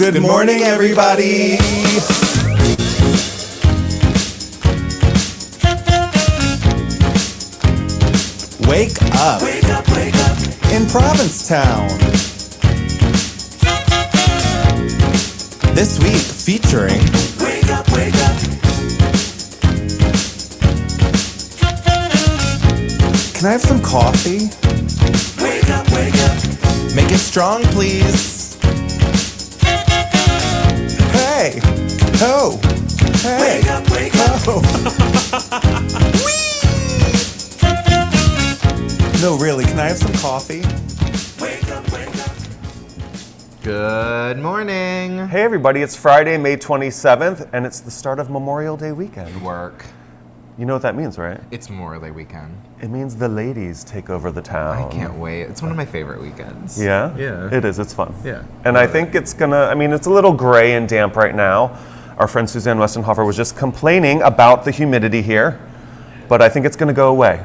Good morning, everybody. Wake up. Wake up, wake up. In Provincetown. This week featuring Wake up, wake up. Can I have some coffee? Wake up, wake up. Make it strong, please. Hey. Oh. Hey. Wake up, wake up. Oh. No, really, can I have some coffee? Wake up, wake up. Good morning. Hey everybody, it's Friday, May 27th, and it's the start of Memorial Day weekend. Work. You know what that means, right? It's Memorial Day weekend. It means the ladies take over the town. I can't wait. It's one of my favorite weekends. Yeah? Yeah. It is, it's fun. Yeah. And I think it's it's a little gray and damp right now. Our friend Suzanne Westenhofer was just complaining about the humidity here, but I think it's gonna go away.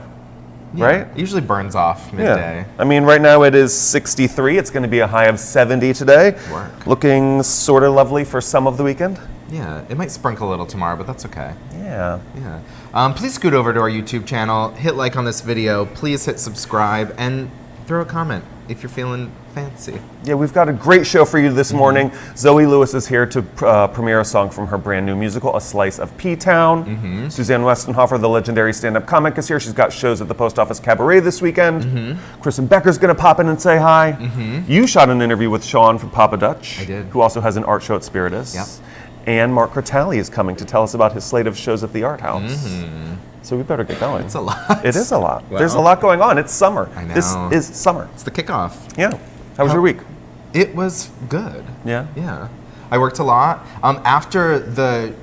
Yeah, Right? it usually burns off midday. I mean, right now it is 63. It's going to be a high of 70 today. Work. Looking sort of lovely for some of the weekend. Yeah, it might sprinkle a little tomorrow, but that's okay. Yeah. Yeah. Please scoot over to our YouTube channel, hit like on this video, please hit subscribe, and throw a comment if you're feeling fancy. Yeah, we've got a great show for you this morning. Zoe Lewis is here to premiere a song from her brand new musical, A Slice of P-Town. Suzanne Westenhofer, the legendary stand-up comic, is here. She's got shows at the Post Office Cabaret this weekend. Kristen Becker's going to pop in and say hi. You shot an interview with Sean from Papa Dutch. I did. Who also has an art show at Spiritus. Yep. And Mark Cortale is coming to tell us about his slate of shows at the Art House. So we better get going. It's a lot. It is a lot. Wow. There's a lot going on. It's summer. I know. This is summer. It's the kickoff. Yeah. How was your week? It was good. Yeah? Yeah. I worked a lot. After the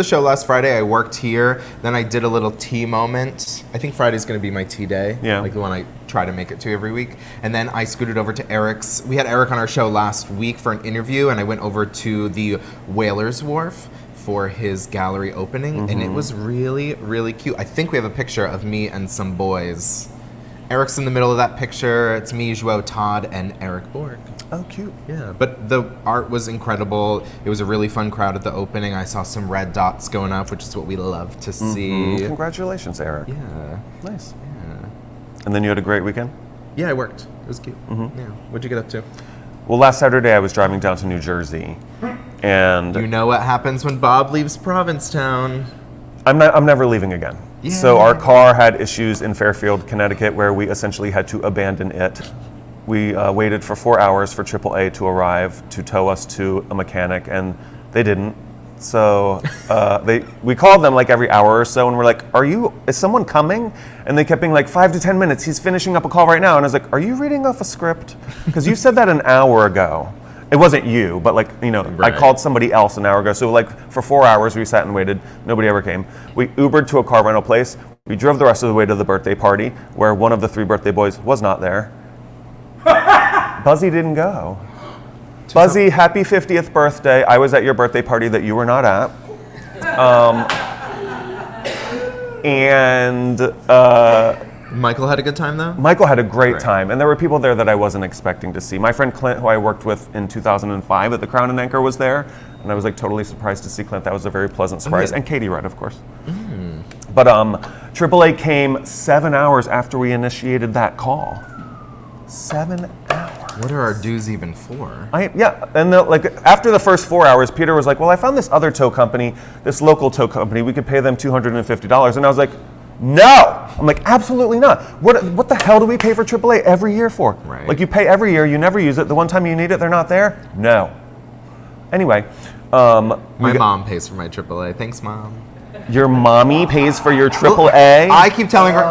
show last Friday, I worked here. Then I did a little tea moment. I think Friday's going to be my tea day. Yeah. Like the one I try to make it to every week. And then I scooted over to Eric's. We had Eric on our show last week for an interview, and I went over to the Whalers Wharf for his gallery opening, and it was really, really cute. I think we have a picture of me and some boys. Eric's in the middle of that picture. It's me, Joao Todd, and Eric Borg. Oh, cute. Yeah, but the art was incredible. It was a really fun crowd at the opening. I saw some red dots going up, which is what we love to see. Congratulations, Eric. Yeah. Nice. Yeah. And then you had a great weekend? Yeah, I worked. It was cute. Yeah. What'd you get up to? Well, last Saturday I was driving down to New Jersey, and You know what happens when Bob leaves Provincetown. I'm never leaving again. Yeah. So our car had issues in Fairfield, Connecticut, where we essentially had to abandon it. We waited for 4 hours for AAA to arrive to tow us to a mechanic, and they didn't. So we called them like every hour or so, and we're like, is someone coming? And they kept being like, 5 to 10 minutes, he's finishing up a call right now. And I was like, are you reading off a script? Because you said that an hour ago. It wasn't you, but Right. I called somebody else an hour ago. So for 4 hours we sat and waited. Nobody ever came. We Ubered to a car rental place. We drove the rest of the way to the birthday party, where one of the 3 birthday boys was not there. Buzzy didn't go. Buzzy, happy 50th birthday. I was at your birthday party that you were not at. Michael had a good time, though? Michael had a great Right. time, and there were people there that I wasn't expecting to see. My friend Clint, who I worked with in 2005 at the Crown and Anchor, was there, and I was totally surprised to see Clint. That was a very pleasant surprise. yeah. And Katie Rudd, of course. But AAA came 7 hours after we initiated that call. 7 hours. What are our dues even for? And after the first 4 hours, Peter was like, well, I found this other tow company, this local tow company. We could pay them $250. And I was like, no. I'm like, absolutely not. What the hell do we pay for AAA every year for? Right. Like, you pay every year, you never use it. The one time you need it, they're not there? No. Anyway. My mom pays for my AAA. Thanks, Mom. Your mommy pays for your AAA? I keep telling her.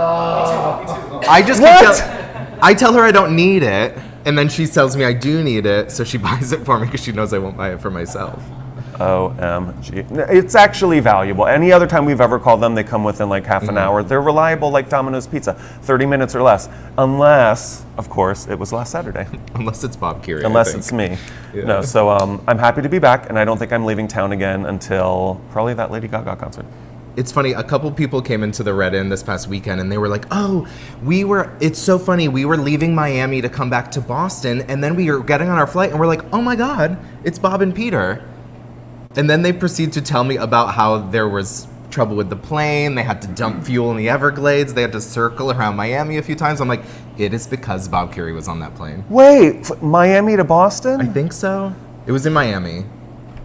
I tell her I don't need it, and then she tells me I do need it, so she buys it for me because she knows I won't buy it for myself. OMG. It's actually valuable. Any other time we've ever called them, they come within like half an hour. They're reliable like Domino's Pizza, 30 minutes or less. Unless, of course, it was last Saturday. Unless it's Bob Curie. Unless it's me. Yeah. No, so I'm happy to be back, and I don't think I'm leaving town again until probably that Lady Gaga concert. it's funny, a couple people came into the Red Inn this past weekend and they were like, oh, it's so funny, we were leaving Miami to come back to Boston, and then we were getting on our flight and we're like, oh my God, it's Bob and Peter. And then they proceed to tell me about how there was trouble with the plane, they had to dump fuel in the Everglades, they had to circle around Miami a few times. I'm like, it is because Bob Curie was on that plane. Wait, Miami to Boston? I think so. It was in Miami.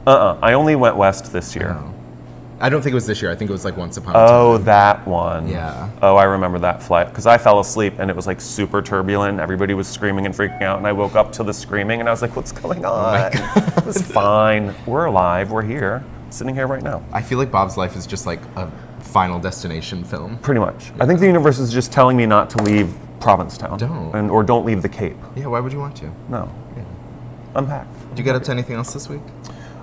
I only went west this year. Oh. I don't think it was this year. I think it was like once upon a time. Oh, that one. Yeah. Oh, I remember that flight. Because I fell asleep and it was like super turbulent. Everybody was screaming and freaking out. And I woke up to the screaming and I was like, what's going on? It was fine. We're alive. We're here. Sitting here right now. I feel like Bob's life is just like a Final Destination film. Pretty much. I think the universe is just telling me not to leave Provincetown. Don't. Or don't leave the Cape. Yeah, why would you want to? No. Unpack. Did you get up to anything else this week?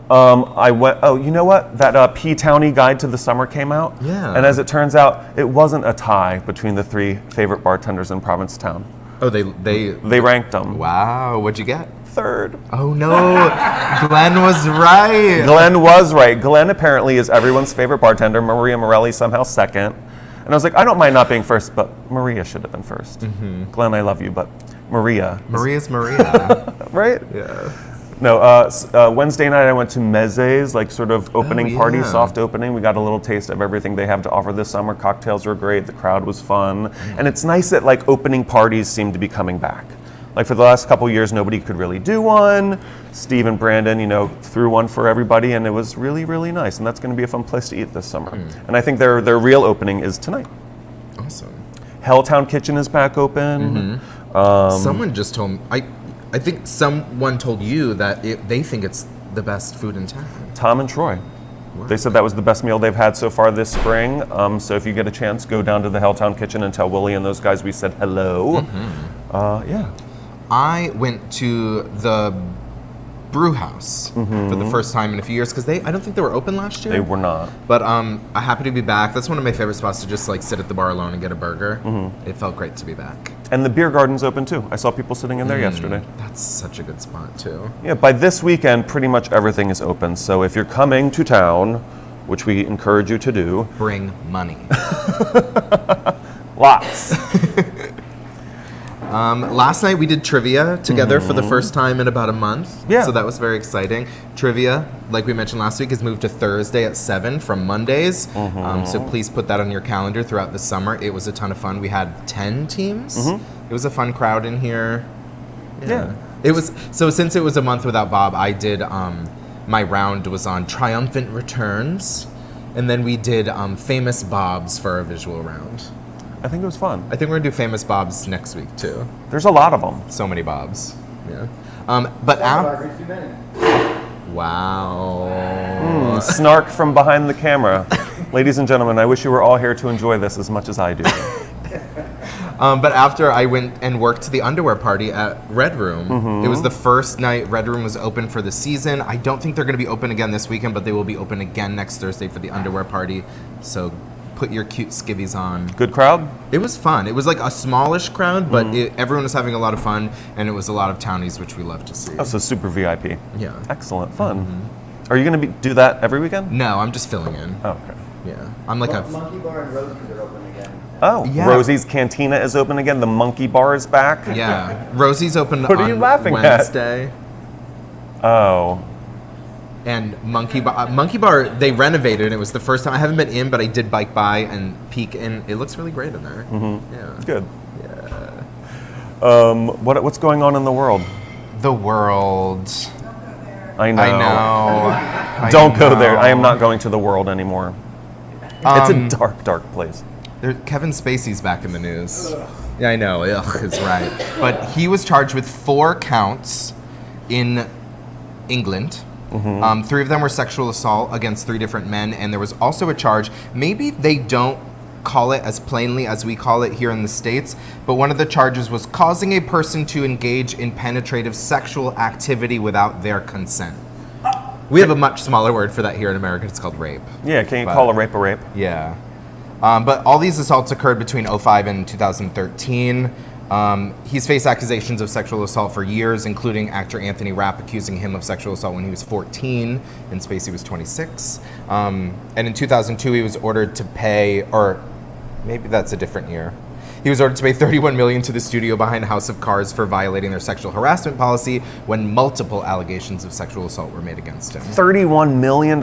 I went, you know what? That P-Townie Guide to the Summer came out. Yeah. And as it turns out, it wasn't a tie between the 3 favorite bartenders in Provincetown. Oh, they ranked them. Wow, what'd you get? 3rd. Oh no, Glenn was right. Glenn was right. Glenn apparently is everyone's favorite bartender. Maria Morelli somehow 2nd. And I was like, I don't mind not being 1st, but Maria should have been 1st. Mm-hmm. Glenn, I love you, but Maria's Maria. right? Yeah. No, Wednesday night I went to Meze's, like sort of opening party, soft opening. We got a little taste of everything they have to offer this summer. Cocktails were great, the crowd was fun. And it's nice that like opening parties seem to be coming back. Like for the last couple years, nobody could really do one. Steve and Brandon, threw one for everybody and it was really, really nice. And that's gonna be a fun place to eat this summer. And I think their real opening is tonight. Awesome. Helltown Kitchen is back open. Someone just told me, I think someone told you that they think it's the best food in town. Tom and Troy. Wow. They said that was the best meal they've had so far this spring. So if you get a chance, go down to the Helltown Kitchen and tell Willie and those guys we said hello. Yeah. I went to the brew house for the first time in a few years because I don't think they were open last year. They were not. But I'm happy to be back. That's one of my favorite spots to just like sit at the bar alone and get a burger. It felt great to be back. And the beer garden's open too. I saw people sitting in there yesterday. That's such a good spot too. Yeah, by this weekend, pretty much everything is open. So if you're coming to town, which we encourage you to do, bring money. Lots. Last night we did trivia together for the first time in about a month. Yeah. So that was very exciting. Trivia, like we mentioned last week, is moved to Thursday at 7 from Mondays. So please put that on your calendar throughout the summer. It was a ton of fun. We had 10 teams. It was a fun crowd in here. Yeah. It was, so since it was a month without Bob, I did, my round was on Triumphant Returns. And then we did Famous Bobs for our visual round. I think it was fun. I think we're gonna do Famous Bobs next week too. There's a lot of them. So many Bobs. Yeah. But wow. Snark from behind the camera. Ladies and gentlemen, I wish you were all here to enjoy this as much as I do. But after I went and worked the underwear party at Red Room, it was the first night Red Room was open for the season. I don't think they're going to be open again this weekend, but they will be open again next Thursday for the underwear party. So put your cute skivvies on. Good crowd? It was fun. It was like a smallish crowd, but everyone was having a lot of fun, and it was a lot of townies, which we love to see. Oh, so super VIP. Yeah. Excellent. Fun. Are you going to do that every weekend? No, I'm just filling in. Oh, okay. Yeah. I'm like Monkey Bar and Rosie's are open again. Oh, yeah. Rosie's Cantina is open again. The Monkey Bar is back. Yeah. Rosie's open What are you on laughing at? Wednesday. Oh. And Monkey Bar, they renovated, and it was the first time. I haven't been in, but I did bike by and peek in. It looks really great in there. Yeah. Good. Yeah. What's going on in the world? The world. I know. Don't go there. I am not going to the world anymore. It's a dark, dark place. Kevin Spacey's back in the news. Yeah, I know. Ugh, is right. But he was charged with 4 counts in England. 3 of them were sexual assault against 3 different men, and there was also a charge. Maybe they don't call it as plainly as we call it here in the States, but one of the charges was causing a person to engage in penetrative sexual activity without their consent. We have a much smaller word for that here in America. It's called rape. Yeah, can you call a rape a rape? Yeah. But all these assaults occurred between 2005 and 2013. He's faced accusations of sexual assault for years, including actor Anthony Rapp accusing him of sexual assault when he was 14 and Spacey was 26. And in 2002, he was ordered to pay, or maybe that's a different year. He was ordered to pay $31 million to the studio behind House of Cards for violating their sexual harassment policy when multiple allegations of sexual assault were made against him. $31 million?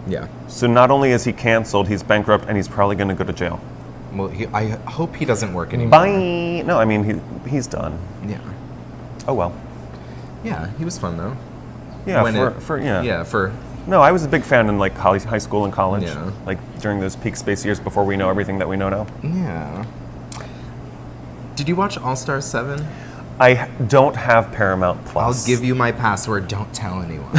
Yeah. So not only is he canceled, he's bankrupt, and he's probably going to go to jail. Well, I hope he doesn't work anymore. Bye! No, I mean, he's done. Yeah. Oh, well. Yeah, he was fun though. Yeah, When yeah. for No, I was a big fan in like high school and college. Yeah. Like during those peak space years before we know everything that we know now. yeah. Did you watch All Star 7? I don't have Paramount Plus. I'll give you my password. Don't tell anyone.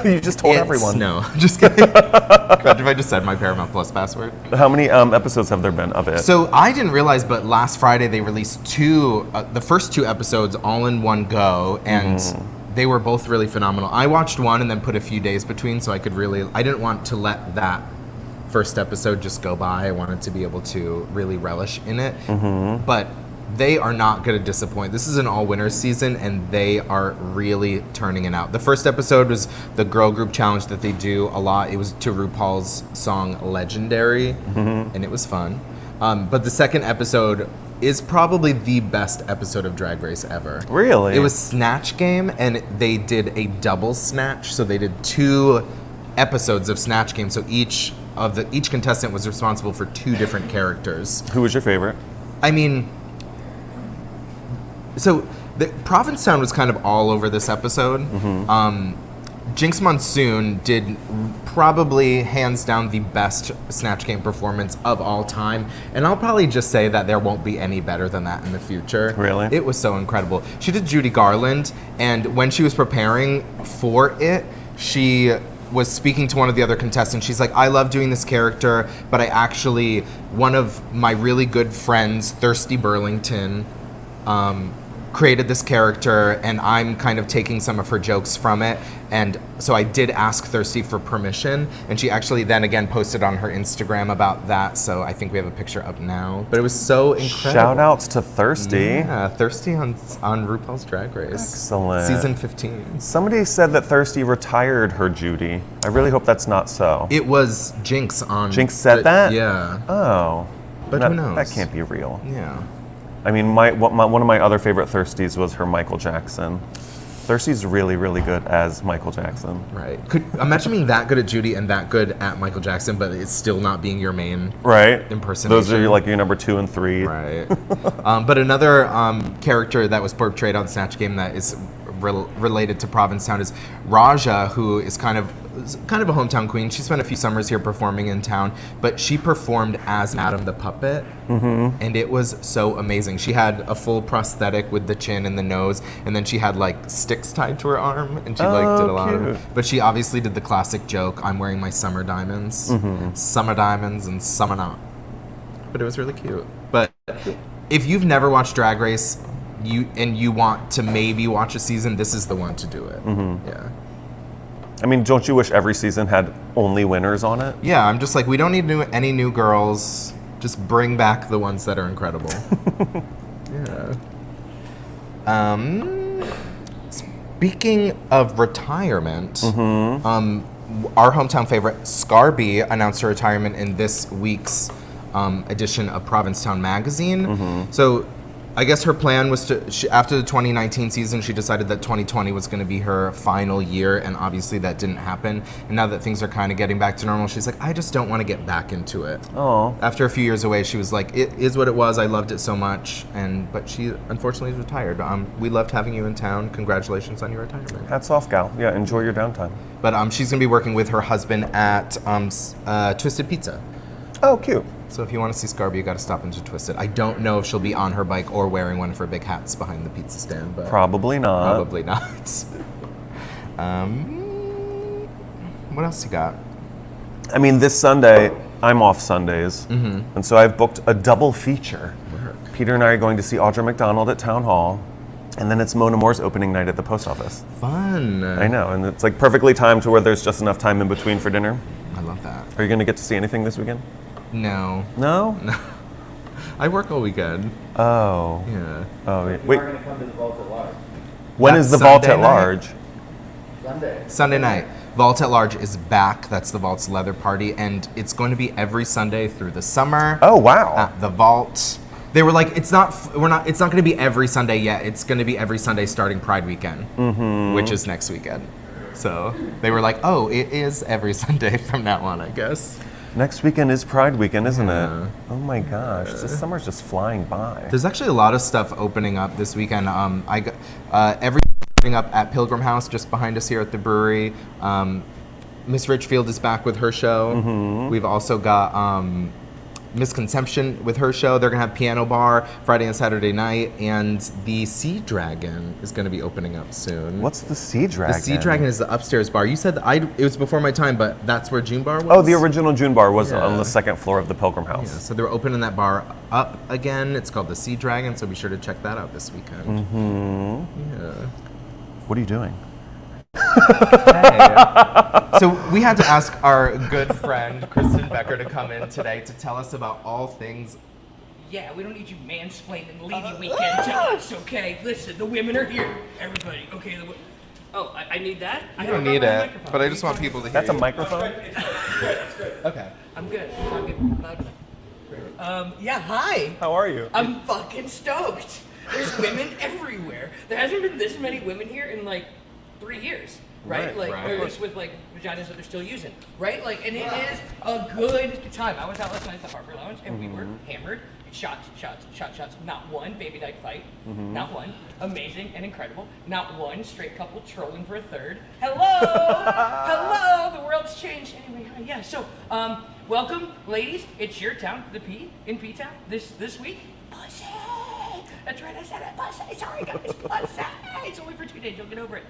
You just told everyone. No, just kidding. Imagine if I just said my Paramount Plus password. How many episodes have there been of it? So I didn't realize, but last Friday they released the first 2 episodes all in one go, and they were both really phenomenal. I watched one and then put a few days between, so I didn't want to let that first episode just go by. I wanted to be able to really relish in it. But they are not going to disappoint. This is an all-winners season, and they are really turning it out. The first episode was the girl group challenge that they do a lot. It was to RuPaul's song Legendary, and it was fun. But the second episode is probably the best episode of Drag Race ever. Really? It was Snatch Game, and they did a double snatch. So they did 2 episodes of Snatch Game. So each contestant was responsible for 2 different characters. Who was your favorite? I mean, so the Provincetown was kind of all over this episode. Jinx Monsoon did probably hands down the best Snatch Game performance of all time, and I'll probably just say that there won't be any better than that in the future. Really? It was so incredible. She did Judy Garland, and when she was preparing for it, she was speaking to one of the other contestants. She's like, I love doing this character, but one of my really good friends, Thirsty Burlington, created this character, and I'm kind of taking some of her jokes from it. And so I did ask Thirsty for permission, and she actually then again posted on her Instagram about that. So I think we have a picture up now. But it was so incredible. Shout outs to Thirsty. Yeah, Thirsty on RuPaul's Drag Race. Excellent. Season 15. Somebody said that Thirsty retired her Judy. I really hope that's not so. It was Jinx on... Jinx said that? Yeah. Oh. But who knows? That can't be real. Yeah. I mean, one of my other favorite Thirsties was her Michael Jackson. Thirsty's really, really good as Michael Jackson. Right. Imagine being that good at Judy and that good at Michael Jackson, but it's still not being your main impersonation. Those are like your number 2 and 3. Right. But another character that was portrayed on Snatch Game that is related to Provincetown is Raja, who is kind of a hometown queen. She spent a few summers here performing in town, but she performed as Madame the Puppet, and it was so amazing. She had a full prosthetic with the chin and the nose, and then she had like sticks tied to her arm, and she did a lot of it. But she obviously did the classic joke, I'm wearing my summer diamonds, summer diamonds and summer not. But it was really cute. But if you've never watched Drag Race, you want to maybe watch a season, this is the one to do it. Yeah. I mean, don't you wish every season had only winners on it? Yeah, I'm just like, we don't need any new girls. Just bring back the ones that are incredible. Yeah. Speaking of retirement, our hometown favorite, Scarby, announced her retirement in this week's edition of Provincetown magazine. So I guess her plan was after the 2019 season, she decided that 2020 was going to be her final year, and obviously that didn't happen. And now that things are kind of getting back to normal, she's like, I just don't want to get back into it. Oh. After a few years away, she was like, it is what it was. I loved it so much, but she unfortunately is retired. We loved having you in town. Congratulations on your retirement. Hats off, gal. Yeah, enjoy your downtime. But she's going to be working with her husband at Twisted Pizza. Oh, cute. So if you want to see Scarby, you got to stop into Twisted. I don't know if she'll be on her bike or wearing one of her big hats behind the pizza stand, but probably not. Probably not. What else you got? I mean, this Sunday, I'm off Sundays, and so I've booked a double feature. Peter and I are going to see Audra McDonald at Town Hall, and then it's Mona Moore's opening night at the post office. Fun. I know, and it's like perfectly timed to where there's just enough time in between for dinner. I love that. Are you going to get to see anything this weekend? No. No? No. I work all weekend. Oh. Yeah. Oh, yeah. We Wait, are going to come to the vault at large. when That's is the vault Sunday at night? large? Sunday. Sunday night. Vault at Large is back. That's the Vault's leather party, and it's going to be every Sunday through the summer. Oh, wow. At the Vault. They were like, it's not going to be every Sunday yet. It's going to be every Sunday starting Pride weekend, which is next weekend. So they were like, oh, it is every Sunday from now on, I guess. Next weekend is Pride weekend, isn't Yeah. it? Oh my gosh, this summer's just flying by. There's actually a lot of stuff opening up this weekend. Every opening up at Pilgrim House, just behind us here at the brewery. Miss Richfield is back with her show. We've also got Misconception with her show. They're gonna have piano bar Friday and Saturday night, and the Sea Dragon is gonna be opening up soon. What's the Sea Dragon? The Sea Dragon is the upstairs bar. You said that it was before my time, but that's where June Bar was? Oh, the original June Bar was Yeah. on the second floor of the Pilgrim Yeah, House. so they're opening that bar up again. It's called the Sea Dragon, so be sure to check that out this weekend. Yeah. What are you doing? So we had to ask our good friend Kristen Becker to come in today to tell us about all things. Yeah, we don't need you mansplaining lady weekend to us, okay? Listen, the women are here. Everybody, okay? Oh, I need that? I don't need it, but I just want people to hear That's a you. microphone? Okay. I'm good. I'm talking loud enough. Yeah, hi. How are you? I'm fucking stoked. There's women everywhere. There hasn't been this many women here in like 3 years, right? Right, Like, right. or at least with like vaginas that they're still using, right? Like, and it is a good time. I was out last night at the Harper Lounge, and we were hammered. Shots. Not one baby dyke fight. Not one. Amazing and incredible. Not one straight couple trolling for a third. Hello, hello. The world's changed. Anyway, yeah. So, welcome, ladies. It's your town, the P in P Town. This week. Pussy. That's right. I said it. Pussy. Sorry, guys. Pussy. It's only for 2 days. You'll get over it.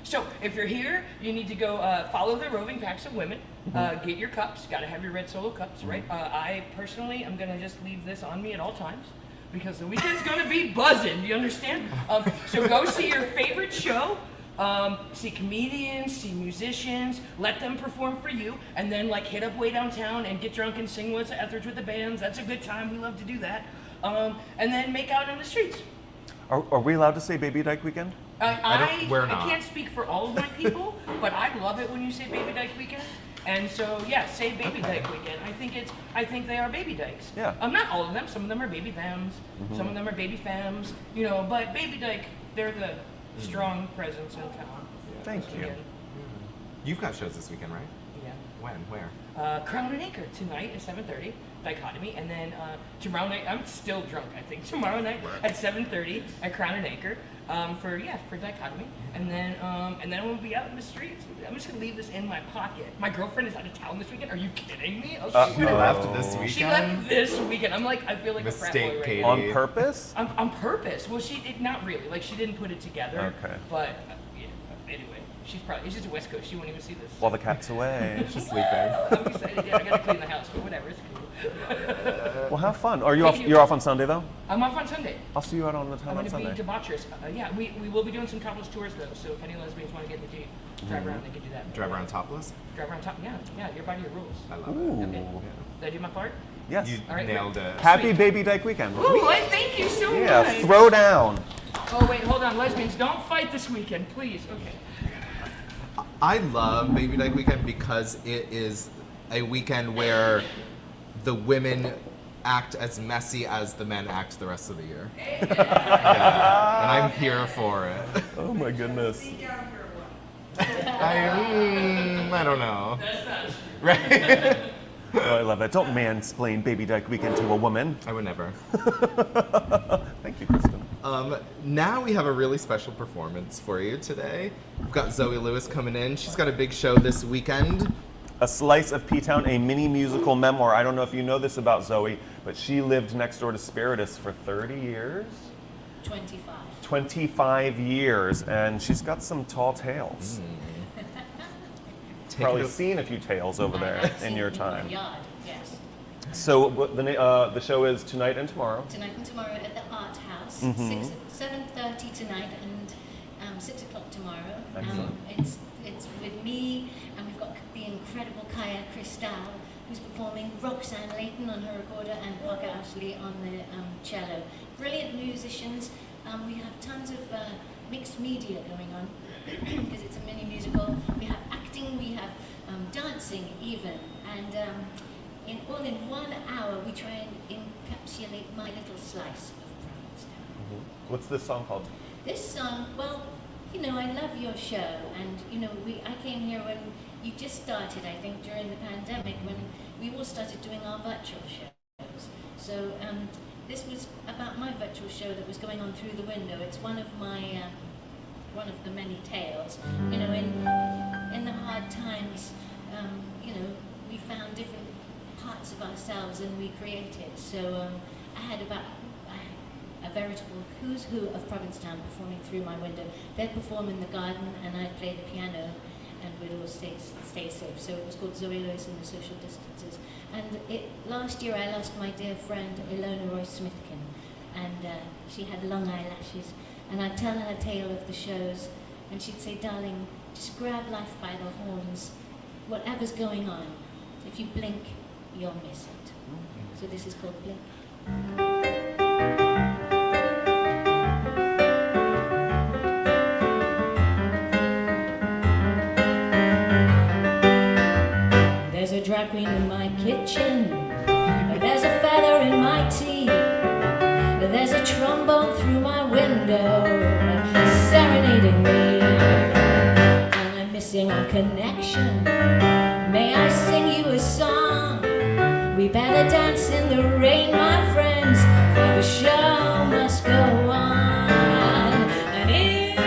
So if you're here, you need to go follow the roving packs of women. Get your cups. Got to have your red Solo cups, right? I personally am gonna just leave this on me at all times because the weekend's gonna be buzzing. Do you understand? So go see your favorite show. See comedians, see musicians, let them perform for you, and then like hit up way downtown and get drunk and sing with afterwards with the bands. That's a good time. We love to do that. And then make out in the streets. Are we allowed to say Baby Dyke Weekend? we're I not. can't speak for all of my people, but I love it when you say Baby Dyke Weekend. And so, yeah, say Baby Dyke Weekend. I think they are baby dykes. Yeah. Not all of them. Some of them are baby thems. Some of them are baby femmes. You know, but Baby Dyke, they're the strong presence in town. Thank you. You've got shows this weekend, right? Yeah. When? Where? Crown and Anchor tonight at 7:30, Dichotomy, and then tomorrow night. I'm still drunk, I think. Tomorrow night at 7:30 at Crown and Anchor for Dichotomy, and then we'll be out in the streets. I'm just gonna leave this in my pocket. My girlfriend is out of town this weekend. Are you kidding me? Oh, She left this weekend. she left this weekend. I'm like, I feel like a frat boy Mistake, right Katie. now. On purpose? On purpose. Well, not really. Like she didn't put it together. Okay. But yeah. Anyway, she's just West Coast. She won't even see this. While the cat's away. She's sleeping. I'm excited. Yeah, I gotta clean the house, but whatever. It's cool. Well, have fun. Are you Thank off? you. You're off on Sunday though? I'm off on Sunday. I'll see you out on the I'm town going on to be Sunday. debaucherous. Yeah, we will be doing some topless tours though. So if any lesbians want to get in the Jeep, drive around, they can do that. Drive around topless? Drive around top. Yeah. You're by your rules. I love Ooh. Okay. Did I do my part? Yes. it. You All right, nailed it. Happy Sweet. Baby Dyke Weekend. Ooh, thank you so Yeah, much. throw down. Oh wait, hold on, lesbians, don't fight this weekend, please. Okay. I love Baby Dyke Weekend because it is a weekend where the women act as messy as the men act the rest of the year. Yeah. And I'm here for it. Oh my goodness. I don't know. Right? Oh, I love that. Don't mansplain Baby Dyke Weekend to a woman. I would never. Thank you, Kristen. Now we have a really special performance for you today. We've got Zoe Lewis coming in. She's got a big show this weekend. A Slice of P-Town, a mini musical memoir. I don't know if you know this about Zoe, but she lived next door to Spiritus for 30 years? 25. 25 years, and she's got some tall tales. Take Probably it- seen a few tales over there I've in seen your it time. my yard, yes. So the show is tonight and tomorrow. Tonight and tomorrow at the Art House, 7:30 tonight and 6 o'clock tomorrow. Excellent. It's with me, and we've got the incredible Kaya Kristall who's performing, Roxanne Layton on her recorder, and Parker Ashley on the cello. Brilliant musicians. We have tons of mixed media going on because it's a mini musical. We have acting, we have dancing even, and all in 1 hour we try and encapsulate my little slice of Provincetown. What's this song called? This song, well, you know, I love your show, and you know, I came here when you just started, I think, during the pandemic, when we all started doing our virtual shows. So this was about my virtual show that was going on through the window. It's one of my one of the many tales. You know, in the hard times, you know, we found different parts of ourselves and we created. So I had a veritable who's who of Provincetown performing through my window. They'd perform in the garden and I'd play the piano and we'd all stay safe. So it was called Zoe Lewis and the Social Distances. And last year I lost my dear friend Ilona Roy Smithkin, and she had long eyelashes. And I'd tell her a tale of the shows and she'd say, darling, just grab life by the horns. Whatever's going on, if you blink, you'll miss it. So this is called Blink. There's a drag queen in my kitchen, there's a feather in my tea, there's a trombone through my window, serenading me, and I'm missing our connection. May I sing you a song? We better dance in the rain, my friends, for the show must go on. And if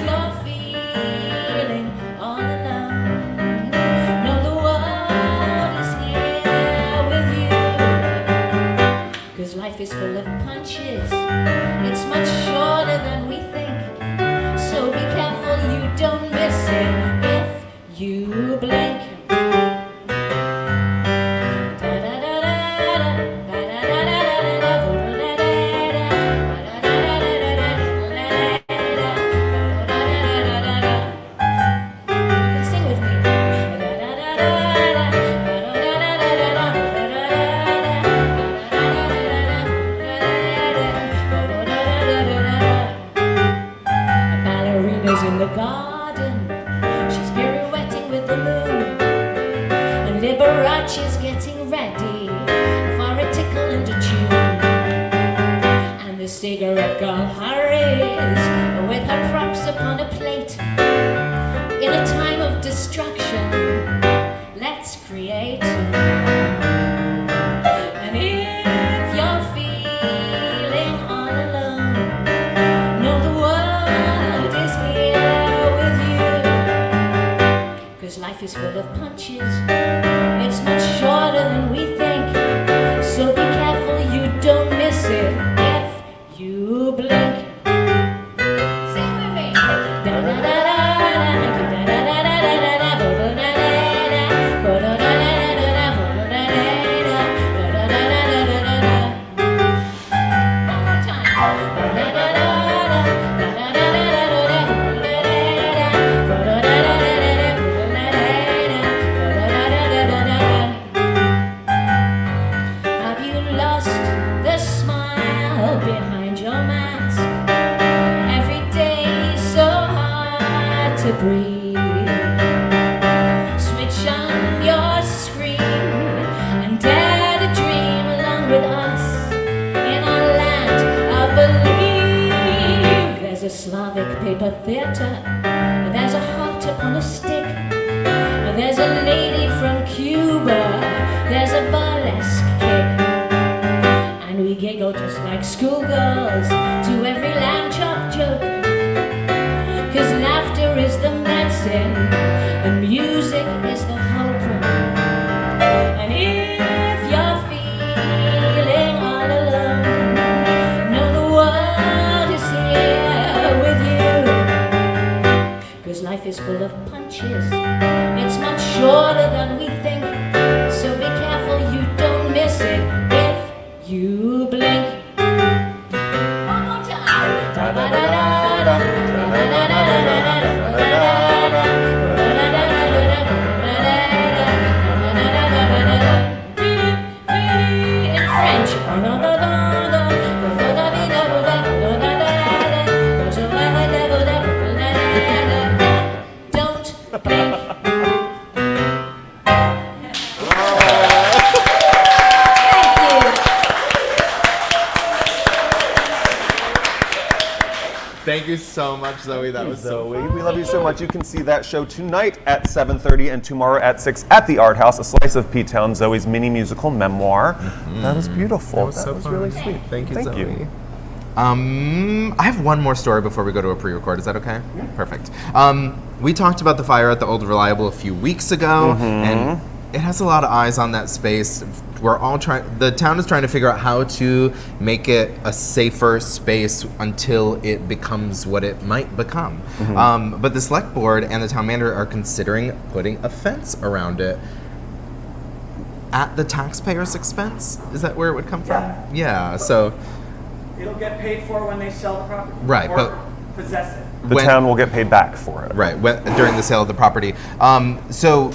you're feeling all alone, know the world is here with you. 'Cause life is full of punches, it's much shorter than we think. So be careful you don't miss it if you blink. In the garden, she's pirouetting with the moon, and Liberace's getting ready for a tickle and a tune, and the cigarette girl hurries with her props upon a plate. In a time of destruction, let's create. And if you're feeling all alone, know the world is here with you. 'Cause life is full of punches, it's much shorter than we think. So be careful you don't miss it if you blink. Sing with me. One more time. Have you lost the smile behind your mask? Every day so hard to breathe. Switch on your screen and dare to dream along with us in our land of belief. There's a Slavic paper theater, there's a heart upon a stick, there's a lady from Cuba, there's a burlesque kick, and we giggle just like schoolgirls to every lamb chop joke. 'Cause laughter is the medicine and music is the hope. And if you're feeling all alone, know the world is here with you. 'Cause life is full of punches, it's much shorter than we think. So be careful you don't miss it if you blink. One more time. Don't make Thank you so much, Zoe. That was so Zoe, we love you so much. You can see that show tonight at 7:30 and tomorrow at 6 at the Art House, A Slice of P-Town, Zoe's mini musical memoir. That was beautiful. That was really fun. sweet. Thank you, Zoe. You. I have one more story before we go to a pre-record. Is that okay? Yeah. Perfect. We talked about the fire at the Old Reliable a few weeks ago, and it has a lot of eyes on that space. We're all the town is trying to figure out how to make it a safer space until it becomes what it might become. But the select board and the town manager are considering putting a fence around it at the taxpayer's expense. Is that where it would come from? Yeah, so... It'll get paid for when they sell the property. Right, or but... possess it. The town will get paid back for it. Right, during the sale of the property. So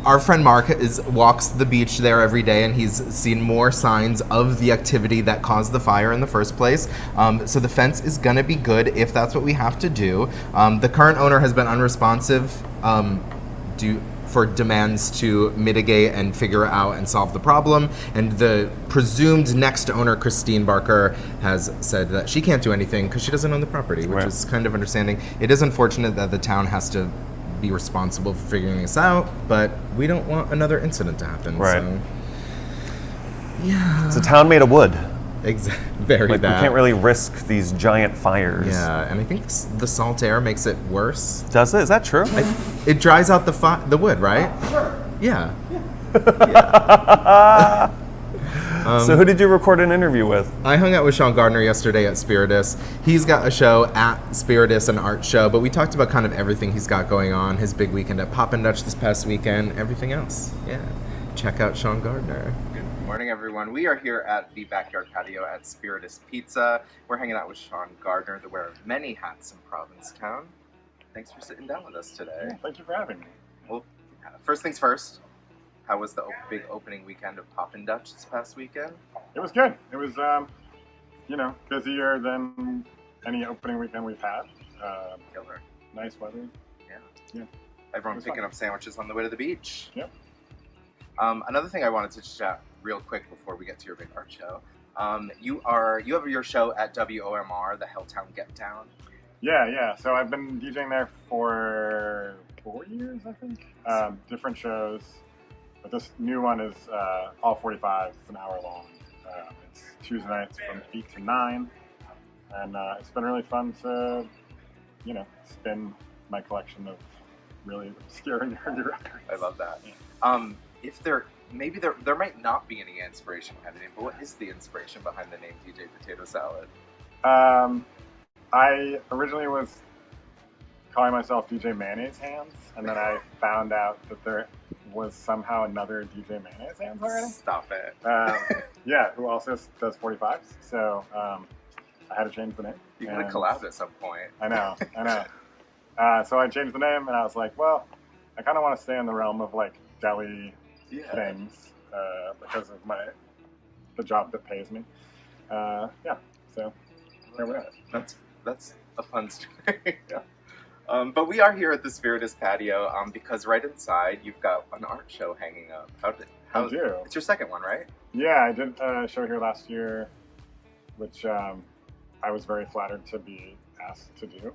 our friend Mark walks the beach there every day, and he's seen more signs of the activity that caused the fire in the first place. So the fence is going to be good if that's what we have to do. The current owner has been unresponsive for demands to mitigate and figure out and solve the problem. And the presumed next owner, Christine Barker, has said that she can't do anything because she doesn't own the property, which is kind of understanding. It is unfortunate that the town has to be responsible for figuring this out, but we don't want another incident to happen. Right. So, yeah. It's a town made of wood. Very like, bad. We can't really risk these giant fires. Yeah, and I think the salt air makes it worse. Does it? Is that true? It dries out the wood, right? Sure. Yeah. So who did you record an interview with? I hung out with Sean Gardner yesterday at Spiritus. He's got a show at Spiritus, an art show, but we talked about kind of everything he's got going on, his big weekend at Poppin' Dutch this past weekend, everything else. Yeah. Check out Sean Gardner. Good morning, everyone. We are here at the backyard patio at Spiritus Pizza. We're hanging out with Sean Gardner, the wearer of many hats in Provincetown. Thanks for sitting down with us today. Yeah, thank you for having me. Well, first things first. How was the big opening weekend of Poppin' Dutch this past weekend? It was good. It was, busier than any opening weekend we've had. Killer. Nice weather. Yeah. Everyone picking up sandwiches on the way to the beach. Yep. Another thing I wanted to chat real quick before we get to your big art show. You have your show at WOMR, the Helltown Get Down. Yeah. So I've been DJing there for 4 years, I think. Different shows. But this new one is all 45. It's an hour long. It's Tuesday nights from 8 to 9. And it's been really fun to, spin my collection of really obscure and nerdy records. I love that. If there might not be any inspiration behind the name, but what is the inspiration behind the name DJ Potato Salad? I originally was calling myself DJ Mayonnaise Hands, and then I found out that there was somehow another DJ Mayonnaise Hands already. Stop it. Who also does 45s. So I had to change the name. You gotta collab at some point. I know. So I changed the name, and I was like, well, I kind of want to stay in the realm of like deli things because of the job that pays me. So there we are. That's a fun story. Yeah. But we are here at the Spiritus patio because right inside you've got an art show hanging up. I do. It's your second one, right? Yeah, I did a show here last year, which I was very flattered to be asked to do.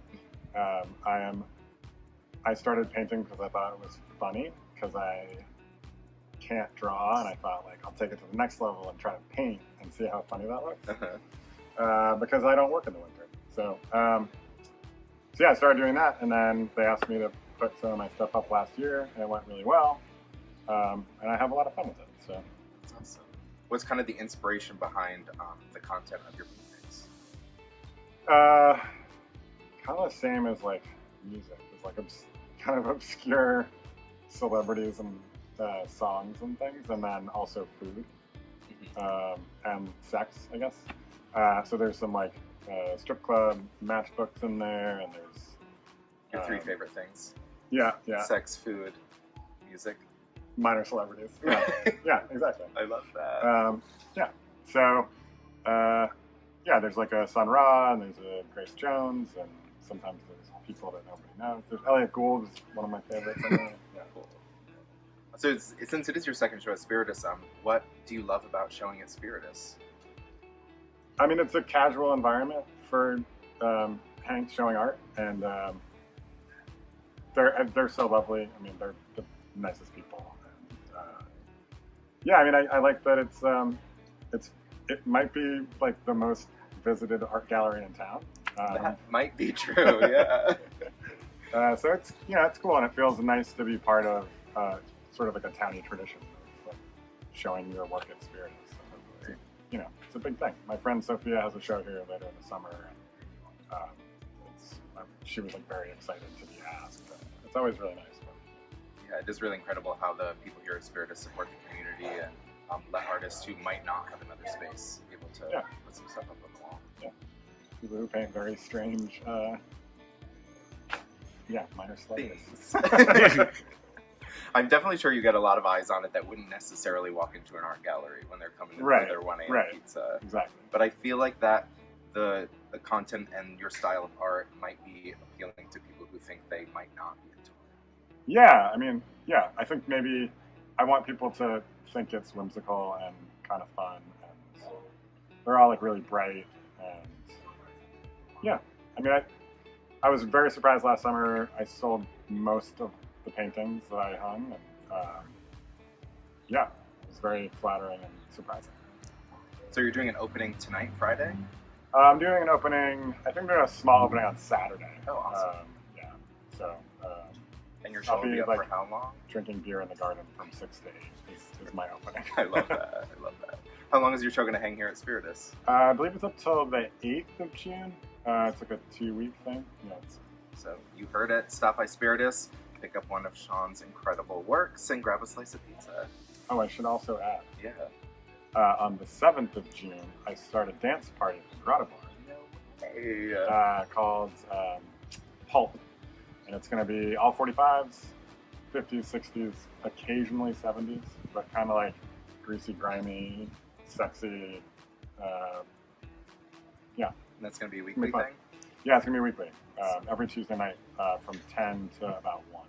I started painting because I thought it was funny, because I can't draw, and I thought, like, I'll take it to the next level and try to paint and see how funny that looks. Because I don't work in the winter. So I started doing that, and then they asked me to put some of my stuff up last year, and it went really well. And I have a lot of fun with it. So that's awesome. What's kind of the inspiration behind the content of your paintings? Kind of the same as like music. It's like kind of obscure celebrities and songs and things, and then also food and sex, I guess. So there's some like strip club matchbooks in there, and there's your three favorite things. Yeah. Sex, food, music. minor celebrities. Yeah, yeah, exactly. I love that. Yeah. So, yeah, there's like a Sun Ra, and there's a Grace Jones, and sometimes there's people that nobody knows. There's Elliot Gould is one of my favorites. Yeah. Cool. So since it is your second show at Spiritus, what do you love about showing at Spiritus? I mean, it's a casual environment for Hank showing art, and they're so lovely. I mean, they're the nicest people. And, yeah, I mean, I like that it might be like the most visited art gallery in town. That might be true. Yeah. So it's cool, and it feels nice to be part of sort of like a towny tradition, like showing your work at Spiritus. So, it's a big thing. My friend Sophia has a show here later in the summer, and she was like very excited to be asked. It's always really nice. Yeah, it is really incredible how the people here at Spiritus support the community and let artists who might not have another space be able to put some stuff up on the wall. Yeah, people who paint very strange, minor celebrities. I'm definitely sure you get a lot of eyes on it that wouldn't necessarily walk into an art gallery when they're coming in for their 1 a.m. pizza. Exactly. But I feel like that the content and your style of art might be appealing to people who think they might not be into it. Yeah, I mean, I think maybe I want people to think it's whimsical and kind of fun, and they're all like really bright, and I mean, I was very surprised last summer. I sold most of the paintings that I hung, and it was very flattering and surprising. So you're doing an opening tonight, Friday? I'm doing an opening. I think we're doing a small opening on Saturday. Oh, awesome. So. And your show will be up for how long? Drinking beer in the garden from 6 to 8 is my opening. I love that. How long is your show going to hang here at Spiritus? I believe it's up till the 8th of June. It's like a 2-week thing. Yeah. So you heard it. Stop by Spiritus, pick up one of Sean's incredible works, and grab a slice of pizza. Oh, I should also add. Yeah. On the 7th of June, I start a dance party at the Grotto Bar. Called Pulp. And it's going to be all 45s, 50s, 60s, occasionally 70s, but kind of like greasy, grimy, sexy. And that's going to be a weekly thing? Yeah, it's going to be weekly. Every Tuesday night from 10 to about 1.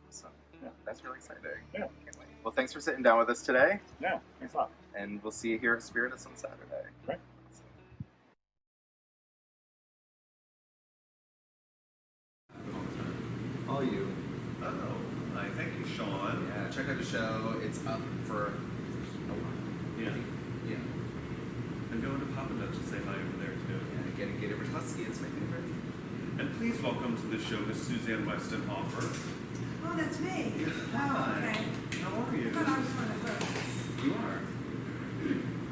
Awesome. Yeah, that's really exciting. Yeah. Can't wait. Well, thanks for sitting down with us today. Yeah, thanks a lot. And we'll see you here at Spiritus on Saturday. Great. All you. Oh, I thank you, Sean. Yeah, check out the show. It's up for a while. Yeah. Yeah. I'm going to Papa Dutch to say hi over there, too. Yeah, getting Gator Husky is my favorite. And please welcome to the show Miss Suzanne Westenhofer. Oh, that's me. Hi. Okay. How are you? But I was one of those. You are.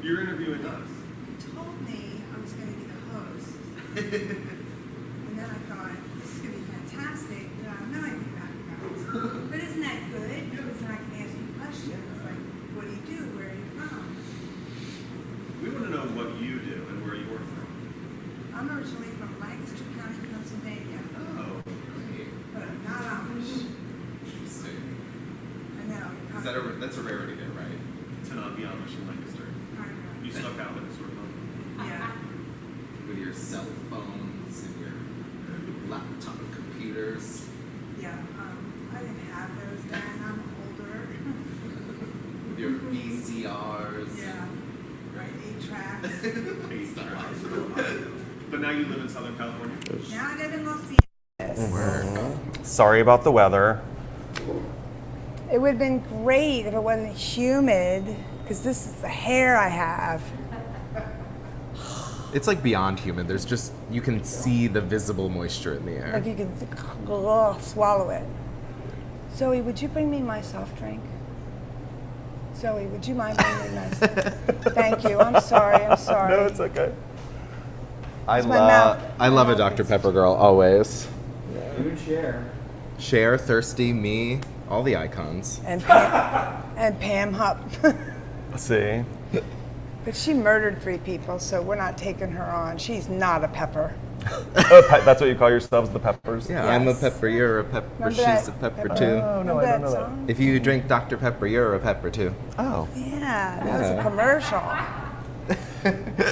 You're interviewing us. You told me I was going to be the host. And then I thought, this is going to be fantastic. I don't know anything about you guys. But isn't that good? Because then I can ask you questions like, what do you do? Where are you from? We want to know what you do and where you're from. I'm originally from Lancaster County, Pennsylvania. Oh. But I'm not Amish. Interesting. I know. That's a rarity there, right? To not be Amish in Lancaster. You stuck out with this sort of moment. Yeah. With your cell phones and your laptop computers. Yeah. I didn't have those then. I'm older. With your VCRs. Yeah. Right, 8 tracks. But now you live in Southern California? Now I live in Los Angeles. Sorry about the weather. It would have been great if it wasn't humid, because this is the hair I have. It's like beyond humid. There's just, you can see the visible moisture in the air. Like you can swallow it. Zoe, would you bring me my soft drink? Zoe, would you mind bringing me my soft drink? Thank you. I'm sorry. No, it's okay. I my mouth. love a Dr. Pepper girl, always. You and Cher. Cher, Thirsty, me, all the icons. And Pam Hupp. See? But she murdered 3 people, so we're not taking her on. She's not a pepper. That's what you call yourselves, the Peppers? Yeah, I'm a Yes. pepper, you're a pepper, Remember she's that a pepper pepper? too. Oh, no, Remember I don't that know that. song? If you drink Dr. Pepper, you're a pepper too. Oh. Yeah, that was Yeah. a commercial.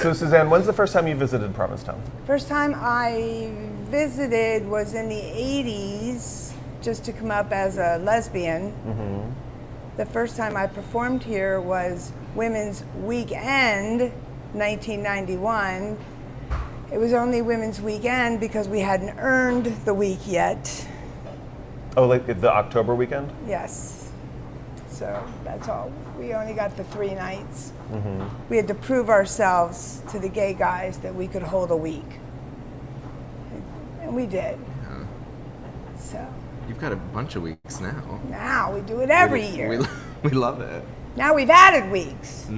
So, Suzanne, when's the first time you visited Provincetown? First time I visited was in the 80s, just to come up as a lesbian. The first time I performed here was Women's Weekend, 1991. It was only Women's Weekend because we hadn't earned the week yet. Oh, like the October weekend? Yes. So that's all. We only got the 3 nights. We had to prove ourselves to the gay guys that we could hold a week. And we did. So You've got a bunch of weeks now. now we do it every year. We love it. Now we've added weeks.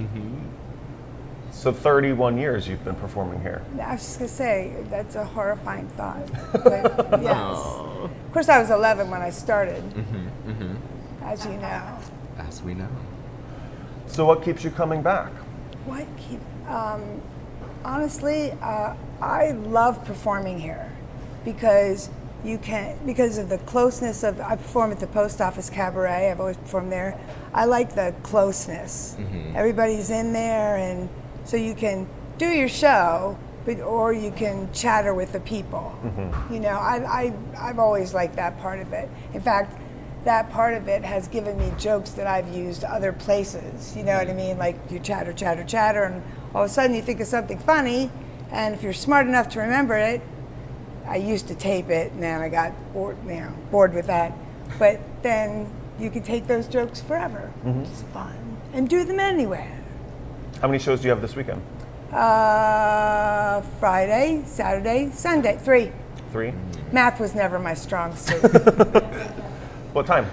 So 31 years you've been performing here. I was just going to say, that's a horrifying thought. But yes. Of course, I was 11 when I started, as you know. As we know. So what keeps you coming back? What keep? Honestly, I love performing here because because of the closeness of. I perform at the Post Office Cabaret. I've always performed there. I like the closeness. Everybody's in there, and so you can do your show, or you can chatter with the people. You know, I've always liked that part of it. In fact, that part of it has given me jokes that I've used other places. You know what I mean? Like you chatter, chatter, chatter, and all of a sudden you think of something funny, and if you're smart enough to remember it, I used to tape it, and then I got bored with that. But then you can take those jokes forever, which is fun, and do them anywhere. How many shows do you have this weekend? Friday, Saturday, Sunday, 3. 3? Math was never my strong suit. What time?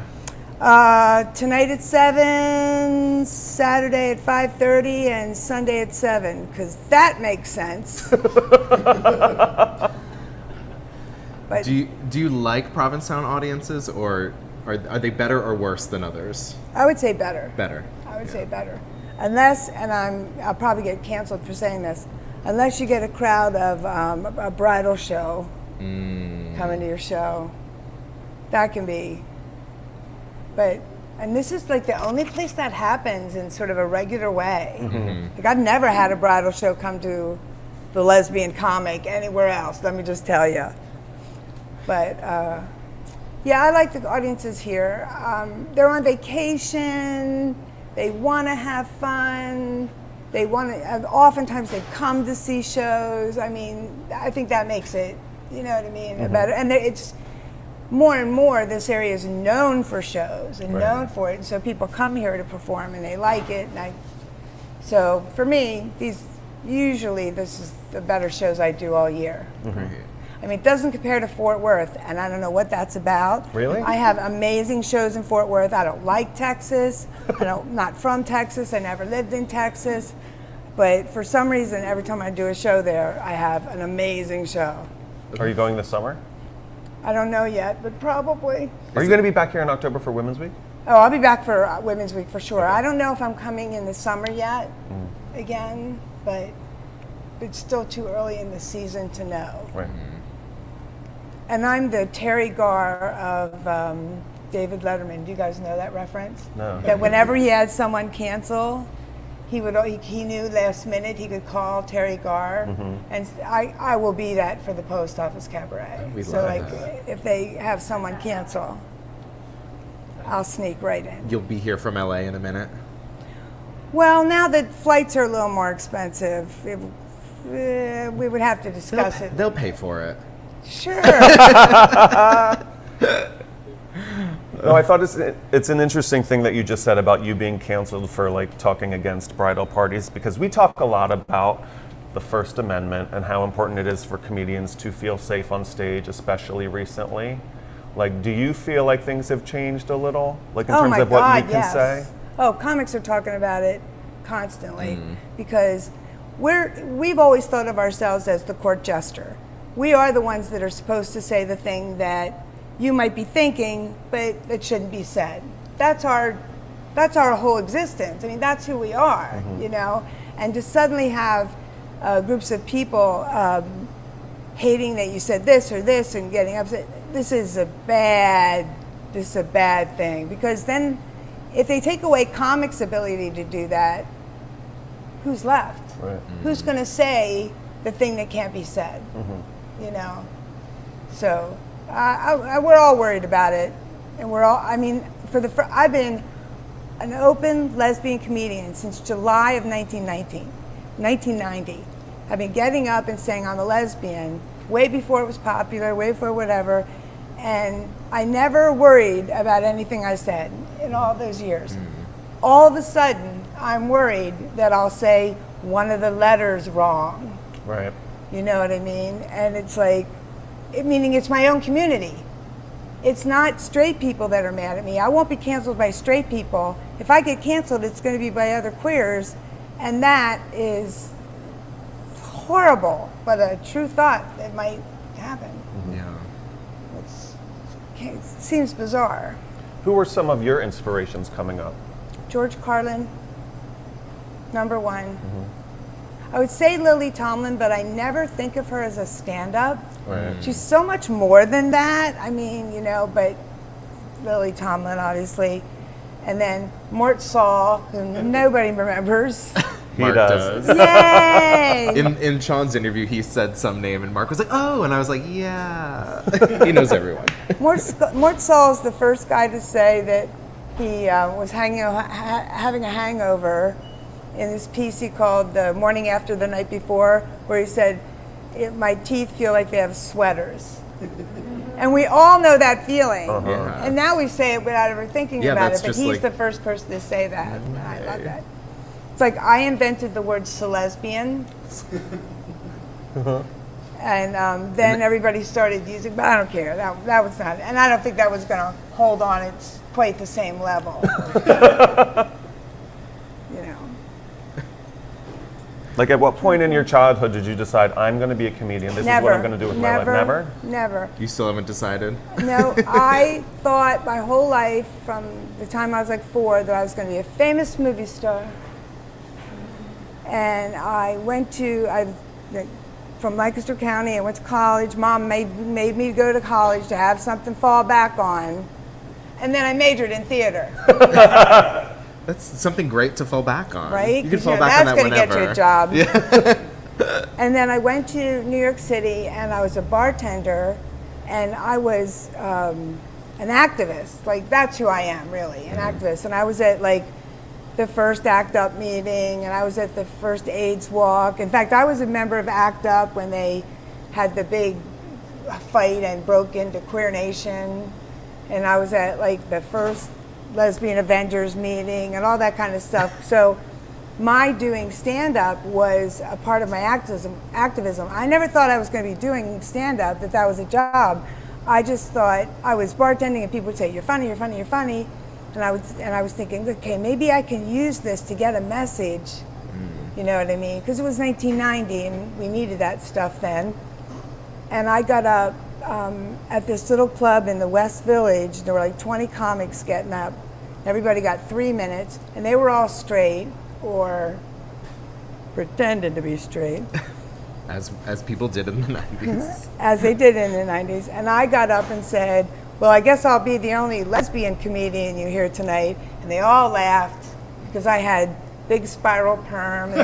Tonight at 7, Saturday at 5:30, and Sunday at 7, because that makes sense. But Do you like Provincetown audiences, or are they better or worse than others? I would say better. Better. I would say better. Unless, and I'll probably get canceled for saying this, unless you get a crowd of a bridal show coming to your show. That can be. And this is like the only place that happens in sort of a regular way. Like I've never had a bridal show come to the lesbian comic anywhere else, let me just tell you. But yeah, I like the audiences here. They're on vacation, they want to have fun, they want to, oftentimes they've come to see shows. I mean, I think that makes it, you know what I mean, better. And it's more and more, this area is known for shows and known for it. And so people come here to perform and they like it. So for me, this is the better shows I do all year. I mean, it doesn't compare to Fort Worth, and I don't know what that's about. Really? I have amazing shows in Fort Worth. I don't like Texas. I'm not from Texas. I never lived in Texas. But for some reason, every time I do a show there, I have an amazing show. Are you going this summer? I don't know yet, but probably. Are you going to be back here in October for Women's Week? Oh, I'll be back for Women's Week for sure. I don't know if I'm coming in the summer yet again, but it's still too early in the season to know. Right. And I'm the Terry Garr of David Letterman. Do you guys know that reference? No. That whenever he had someone cancel, he knew last minute he could call Terry Garr, and I will be that for the Post Office Cabaret. So like, if they have someone cancel, I'll sneak right in. You'll be here from LA in a minute. Well, now that flights are a little more expensive, we would have to discuss it. They'll pay for it. Sure. No, I thought it's an interesting thing that you just said about you being canceled for like talking against bridal parties, because we talk a lot about the First Amendment and how important it is for comedians to feel safe on stage, especially recently. Like, do you feel like things have changed a little, like in terms of what you can say? Oh, comics are talking about it constantly because we've always thought of ourselves as the court jester. We are the ones that are supposed to say the thing that you might be thinking, but it shouldn't be said. That's our that's our whole existence. I mean, that's who we are, you know? And to suddenly have groups of people hating that you said this or this and getting upset, this is a bad thing. Because then if they take away comics' ability to do that, who's left? Right. Who's going to say the thing that can't be said? You know? So we're all worried about it. And we're all, I mean, I've been an open lesbian comedian since July of 1990. I've been getting up and saying I'm a lesbian way before it was popular, way before whatever. And I never worried about anything I said in all those years. All of a sudden, I'm worried that I'll say one of the letters wrong. Right. You know what I mean? And it's like, meaning it's my own community. It's not straight people that are mad at me. I won't be canceled by straight people. If I get canceled, it's going to be by other queers. And that is horrible, but a true thought that might happen. Yeah. It seems bizarre. Who were some of your inspirations coming up? George Carlin, number one. I would say Lily Tomlin, but I never think of her as a stand-up. Right. She's so much more than that. I mean, you know, but Lily Tomlin, obviously. And then Mort Saul, who nobody remembers. Mark does. Yay! In Sean's interview, he said some name, and Mark was like, "Oh," and I was like, "Yeah." He knows everyone. Mort Saul's the first guy to say that he was having a hangover in this piece he called "The Morning After the Night Before," where he said, "My teeth feel like they have sweaters." And we all know that feeling. Yeah. And now we say it without ever thinking Yeah, about that's it, but just he's like- the first person to say that. And I love that. It's like I invented the word celesbian. And then everybody started using, but I don't care. That was not, and I don't think that was going to hold on at quite the same level. You know. Like, at what point in your childhood did you decide, I'm going to be a comedian? This is what I'm going to do with my life? Never? Never. You still haven't decided? No, I thought my whole life, from the time I was like 4, that I was going to be a famous movie star. And I went from Lancaster County, I went to college. Mom made me go to college to have something to fall back on. And then I majored in theater. That's something great to fall back on. Right? You can 'Cause, fall back on that that's whenever. going to get you a job. Yeah. And then I went to New York City, and I was a bartender, and I was an activist. Like, that's who I am, really, an activist. And I was at, like, the first ACT UP meeting, and I was at the first AIDS walk. In fact, I was a member of ACT UP when they had the big fight and broke into Queer Nation. And I was at, like, the first Lesbian Avengers meeting and all that kind of stuff. So my doing stand-up was a part of my activism. I never thought I was going to be doing stand-up, that was a job. I just thought I was bartending and people would say, "You're funny, you're funny, you're funny." And I was thinking, okay, maybe I can use this to get a message. You know what I mean? Because it was 1990 and we needed that stuff then. And I got up at this little club in the West Village. There were like 20 comics getting up. Everybody got 3 minutes, and they were all straight or pretended to be straight. As people did in the 90s. As they did in the 90s. And I got up and said, "Well, I guess I'll be the only lesbian comedian you hear tonight." And they all laughed because I had big spiral perm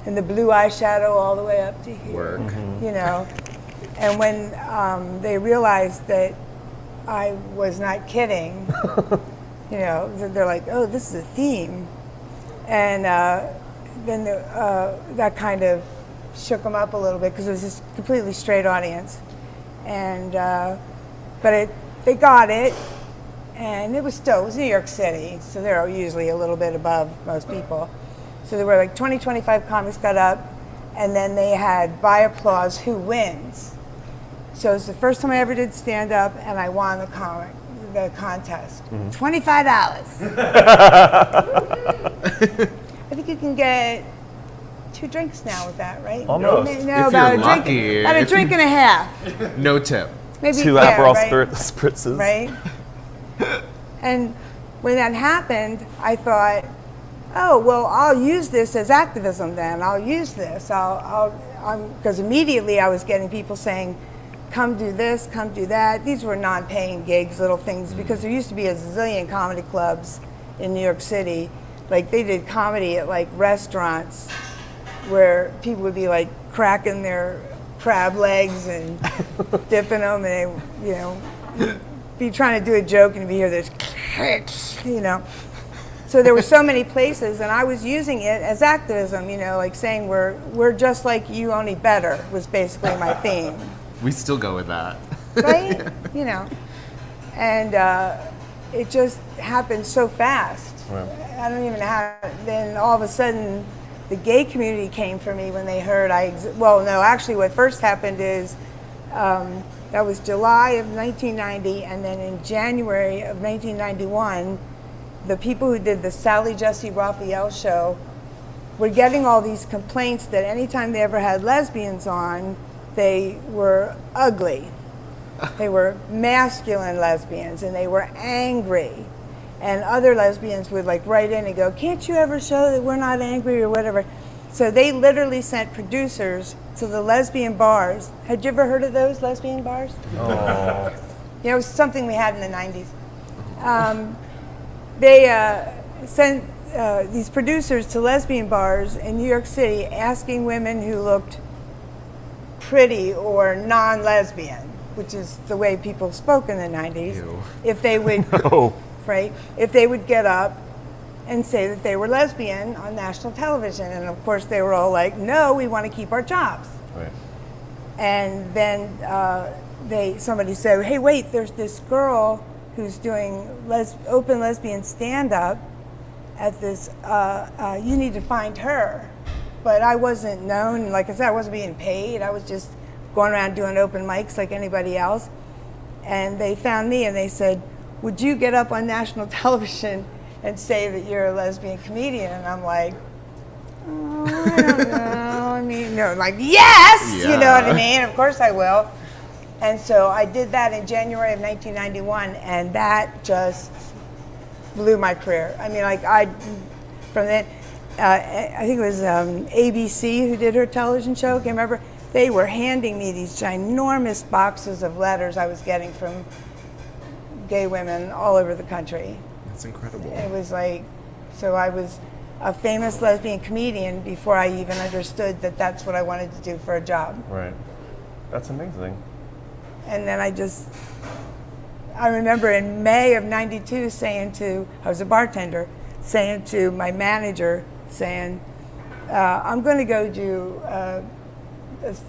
and the blue eyeshadow all the way up to here. Work. You know. And when they realized that I was not kidding, you know, they're like, "Oh, this is a theme." And then that kind of shook them up a little bit because it was just a completely straight audience. And but they got it, and it was New York City, so they're usually a little bit above most people. So there were like 20, 25 comics got up, and then they had by applause who wins. So it's the first time I ever did stand up, and I won the contest. $25. I think you can get 2 drinks now with that, right? Almost. If No, you're lucky. about a drink and a half. No tip. Maybe 2 yeah, Aperol right? spritzes. Right? And when that happened, I thought, oh, well, I'll use this as activism then. I'll use this. Because immediately I was getting people saying, come do this, come do that. These were non-paying gigs, little things, because there used to be a zillion comedy clubs in New York City. Like, they did comedy at, like, restaurants where people would be, like, cracking their crab legs and dipping them, and they, you know, be trying to do a joke and you'd hear this, you know. So there were so many places, and I was using it as activism, you know, like saying we're just like you, only better was basically my theme. We still go with that. Right? You know. And it just happened so fast. Wow. I don't even know how. Then all of a sudden, the gay community came for me when they heard well, no, actually what first happened is that was July of 1990, and then in January of 1991, the people who did the Sally Jesse Raphael show were getting all these complaints that anytime they ever had lesbians on, they were ugly. They were masculine lesbians, and they were angry. And other lesbians would like write in and go, can't you ever show that we're not angry or whatever? So they literally sent producers to the lesbian bars. Had you ever heard of those lesbian bars? Oh. You know, it was something we had in the 90s. They sent these producers to lesbian bars in New York City asking women who looked pretty or non-lesbian, which is the way people spoke in the 90s, Ew. if they would, Oh. right, if they would get up and say that they were lesbian on national television. And of course they were all like, no, we want to keep our jobs. Right. And then somebody said, hey, wait, there's this girl who's doing open lesbian stand-up at this, you need to find her. But I wasn't known, like I said, I wasn't being paid. I was just going around doing open mics like anybody else. And they found me and they said, would you get up on national television and say that you're a lesbian comedian? And I'm like, oh, I don't know. I mean, no, like, yes, you know what I mean? Of course I will. And so I did that in January of 1991, and that just blew my career. I mean, like, from then, I think it was ABC who did her television show, can't remember. They were handing me these ginormous boxes of letters I was getting from gay women all over the country. That's incredible. It was like, so I was a famous lesbian comedian before I even understood that that's what I wanted to do for a job. Right. That's amazing. And then I remember in May of 92 saying I was a bartender, saying to my manager, I'm going to go do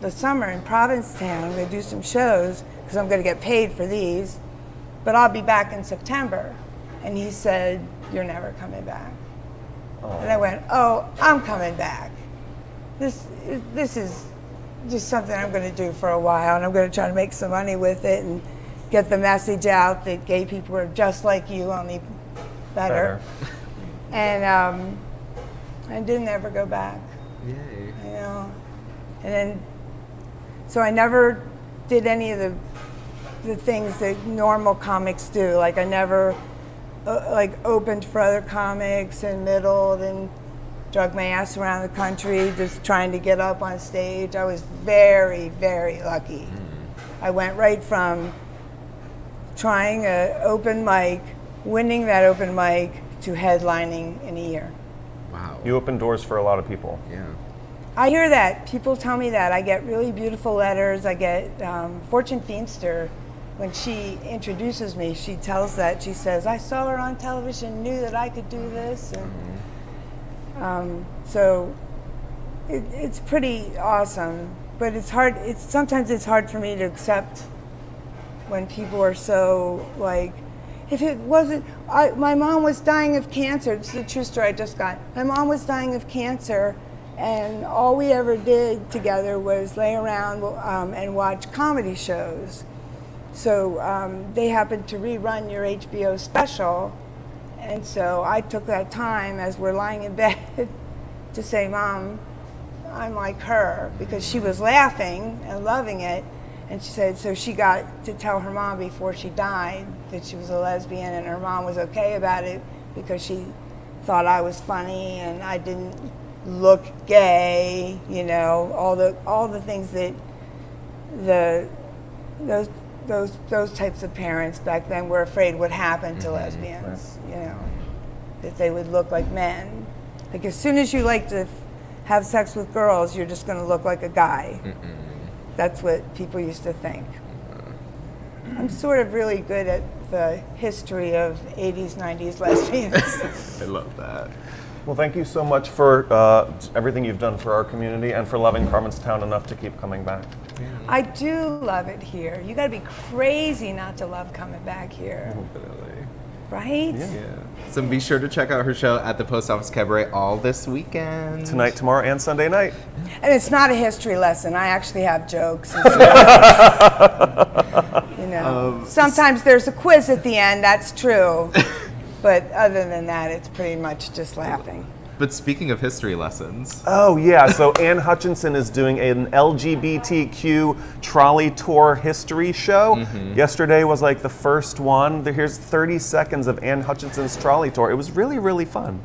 the summer in Provincetown. I'm going to do some shows because I'm going to get paid for these, but I'll be back in September. And he said, you're never coming back. Oh. And I went, oh, I'm coming back. This is just something I'm going to do for a while, and I'm going to try to make some money with it and get the message out that gay people are just like you, only better. And I didn't ever go back. Yay. You know, and then so I never did any of the things that normal comics do. Like I never opened for other comics and middled and drug my ass around the country just trying to get up on stage. I was very, very lucky. I went right from trying an open mic, winning that open mic, to headlining in a year. Wow. You opened doors for a lot of people. Yeah. I hear that. People tell me that. I get really beautiful letters. I get Fortune Feimster, when she introduces me, she tells that. She says, I saw her on television, knew that I could do this. And so it's pretty awesome. But it's hard. Sometimes it's hard for me to accept when people are so like, if it wasn't, my mom was dying of cancer. This is a true story I just got. My mom was dying of cancer, and all we ever did together was lay around and watch comedy shows. So they happened to rerun your HBO special, and so I took that time as we're lying in bed to say, Mom, I'm like her, because she was laughing and loving it. And she said, so she got to tell her mom before she died that she was a lesbian, and her mom was okay about it because she thought I was funny and I didn't look gay, you know, all the things that those types of parents back then were afraid would happen to lesbians, you know, that they would look like men. Like as soon as you like to have sex with girls, you're just going to look like a guy. That's what people used to think. I'm sort of really good at the history of 80s, 90s lesbians. I love that. Well, thank you so much for everything you've done for our community and for loving Provincetown enough to keep coming back. I do love it here. You got to be crazy not to love coming back here. Definitely. Right? Yeah. So be sure to check out her show at the Post Office Cabaret all this weekend. Tonight, tomorrow, and Sunday night. And it's not a history lesson. I actually have jokes. You know, sometimes there's a quiz at the end. That's true. But other than that, it's pretty much just laughing. But speaking of history lessons. Oh, yeah. So Ann Hutchinson is doing an LGBTQ trolley tour history show. Yesterday was like the first one. Here's 30 seconds of Ann Hutchinson's trolley tour. It was really, really fun.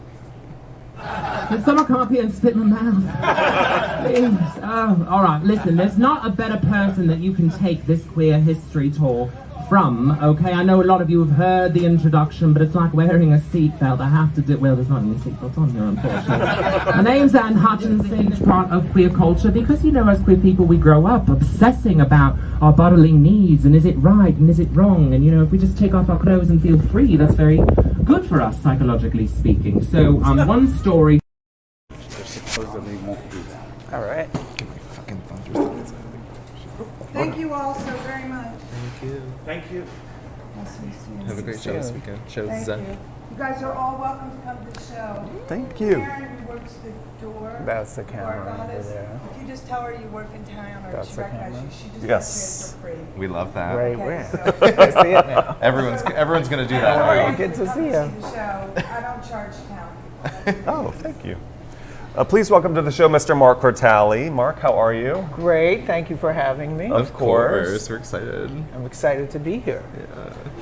Can someone come up here and spit in my mouth? Please. Oh, all right. Listen, there's not a better person that you can take this queer history tour from, okay? I know a lot of you have heard the introduction, but it's like wearing a seatbelt. I have to do, well, there's not any seatbelts on here, unfortunately. My name's Ann Hutchinson, part of queer culture, because, you know, as queer people, we grow up obsessing about our bodily needs, and is it right, and is it wrong, and, you know, if we just take off our clothes and feel free, that's very good for us, psychologically speaking. So, one story. All right. Thank you all so very much. Thank you. Have a great show this weekend. Show Thank Zen. you. You guys are all welcome to come to the show. Thank you. Karen, who works the door. That's the camera or over there. If you just tell her you work in town or That's she the recognizes camera. you, she just Yes. gets here for free. We love that. Right Okay, where? so- I see it now. Everyone's gonna do Oh, that. good to Come see you. the show. I don't charge town people. Oh, thank you. Please welcome to the show Mr. Mark Cortale. Mark, how are you? Great. Thank you for having me. Of course, we're excited. I'm excited to be here.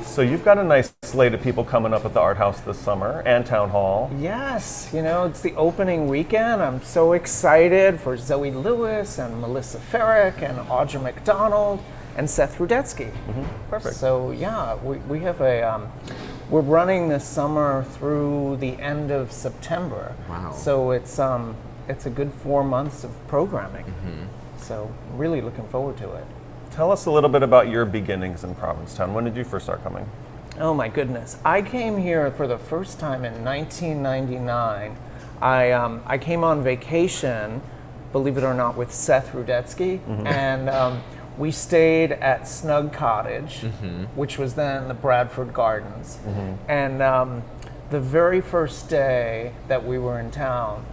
So you've got a nice slate of people coming up at the Art House this summer and Town Hall. Yes, you know, it's the opening weekend. I'm so excited for Zoe Lewis and Melissa Ferrick and Audra McDonald and Seth Rudetsky. Perfect. So yeah, we have we're running this summer through the end of September. Wow. So it's a good 4 months of programming. So really looking forward to it. Tell us a little bit about your beginnings in Provincetown. When did you first start coming? Oh my goodness. I came here for the first time in 1999. I came on vacation, believe it or not, with Seth Rudetsky, and we stayed at Snug Cottage, which was then the Bradford Gardens. And the very first day that we were in town,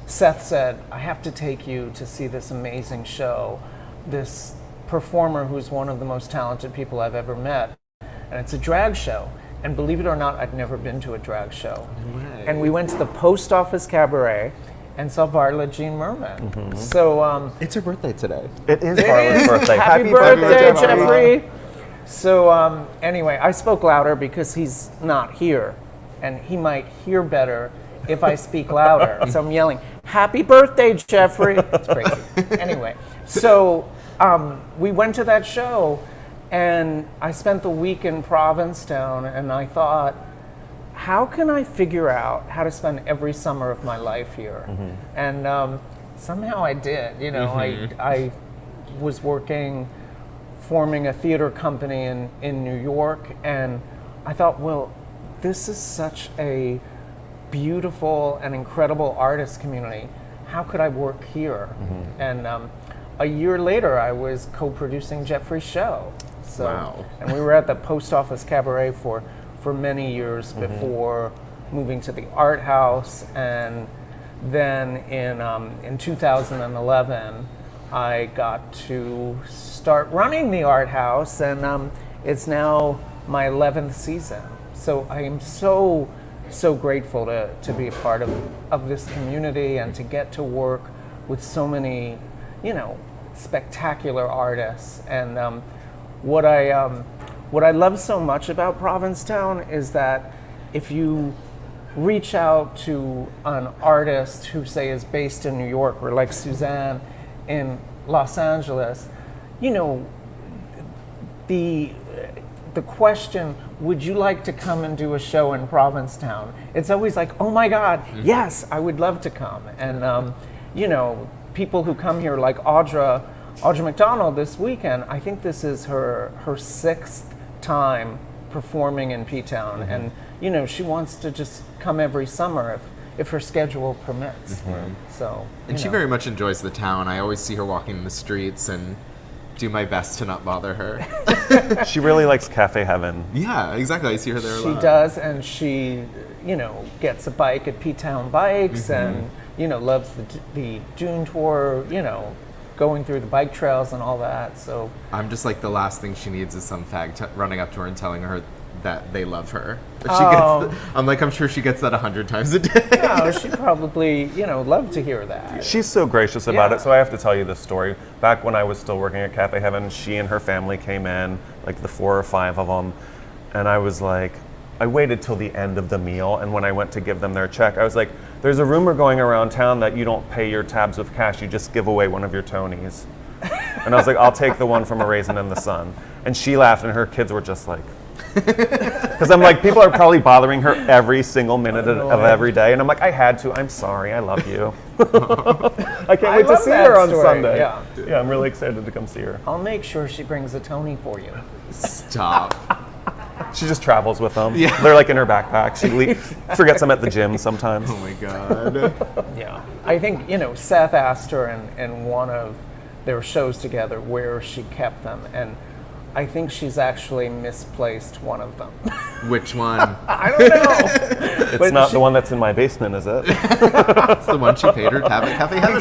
Seth said, I have to take you to see this amazing show, this performer who's one of the most talented people I've ever met. And it's a drag show. And believe it or not, I'd never been to a drag show. And we went to the Post Office Cabaret and saw Violet Jean Merman. So It's her birthday today. It is Violet's birthday. Happy birthday, Jeffrey. So anyway, I spoke louder because he's not here, and he might hear better if I speak louder. So I'm yelling, "Happy birthday, Jeffrey!" It's crazy. Anyway, so we went to that show, and I spent the week in Provincetown, and I thought, how can I figure out how to spend every summer of my life here? And somehow I did. You know, I was forming a theater company in New York, and I thought, well, this is such a beautiful and incredible artist community. How could I work here? And a year later, I was co-producing Jeffrey's show. So, Wow. And we were at the Post Office Cabaret for many years before moving to the Art House, and then in 2011 I got to start running the Art House, and it's now my 11th season. So I am so grateful to be a part of this community and to get to work with so many, you know, spectacular artists. And what I love so much about Provincetown is that if you reach out to an artist who, say, is based in New York, or like Suzanne in Los Angeles, you know, the question, would you like to come and do a show in Provincetown? It's always like, oh my God, yes, I would love to come. And, you know, people who come here like Audra McDonald this weekend, I think this is her 6th time performing in P-Town. And, you know, she wants to just come every summer if her schedule permits. So, and she very much enjoys the town. I always see her walking in the streets and do my best to not bother her. She really likes Cafe Heaven. Yeah, exactly. I see her there a lot. She does, and she, you know, gets a bike at P-Town Bikes and, you know, loves the Dune Tour, you know, going through the bike trails and all that. So I'm just like, the last thing she needs is some fag running up to her and telling her that they love her. But she gets I'm like, I'm sure she gets that 100 times a day. No, she probably, you know, love to hear that. She's so gracious about it. So I have to tell you this story. Back when I was still working at Cafe Heaven, she and her family came in, like the 4 or 5 of them, and I was like, I waited till the end of the meal, and when I went to give them their check, I was like, there's a rumor going around town that you don't pay your tabs with cash, you just give away one of your Tonys. And I was like, I'll take the one from A Raisin in the Sun. And she laughed, and her kids were just like, because I'm like, people are probably bothering her every single minute of every day, and I'm like, I had to. I'm sorry. I love you. I can't wait to see her on Sunday. Yeah, I'm really excited to come see her. I'll make sure she brings a Tony for you. Stop. She just travels with them. Yeah. They're like in her backpack. She forgets them at the gym sometimes. Oh my God. Yeah. I think, you know, Seth asked her in one of their shows together where she kept them, and I think she's actually misplaced one of them. Which one? I don't know. It's not the one that's in my basement, is it? It's the one she paid her tab at Cafe Heaven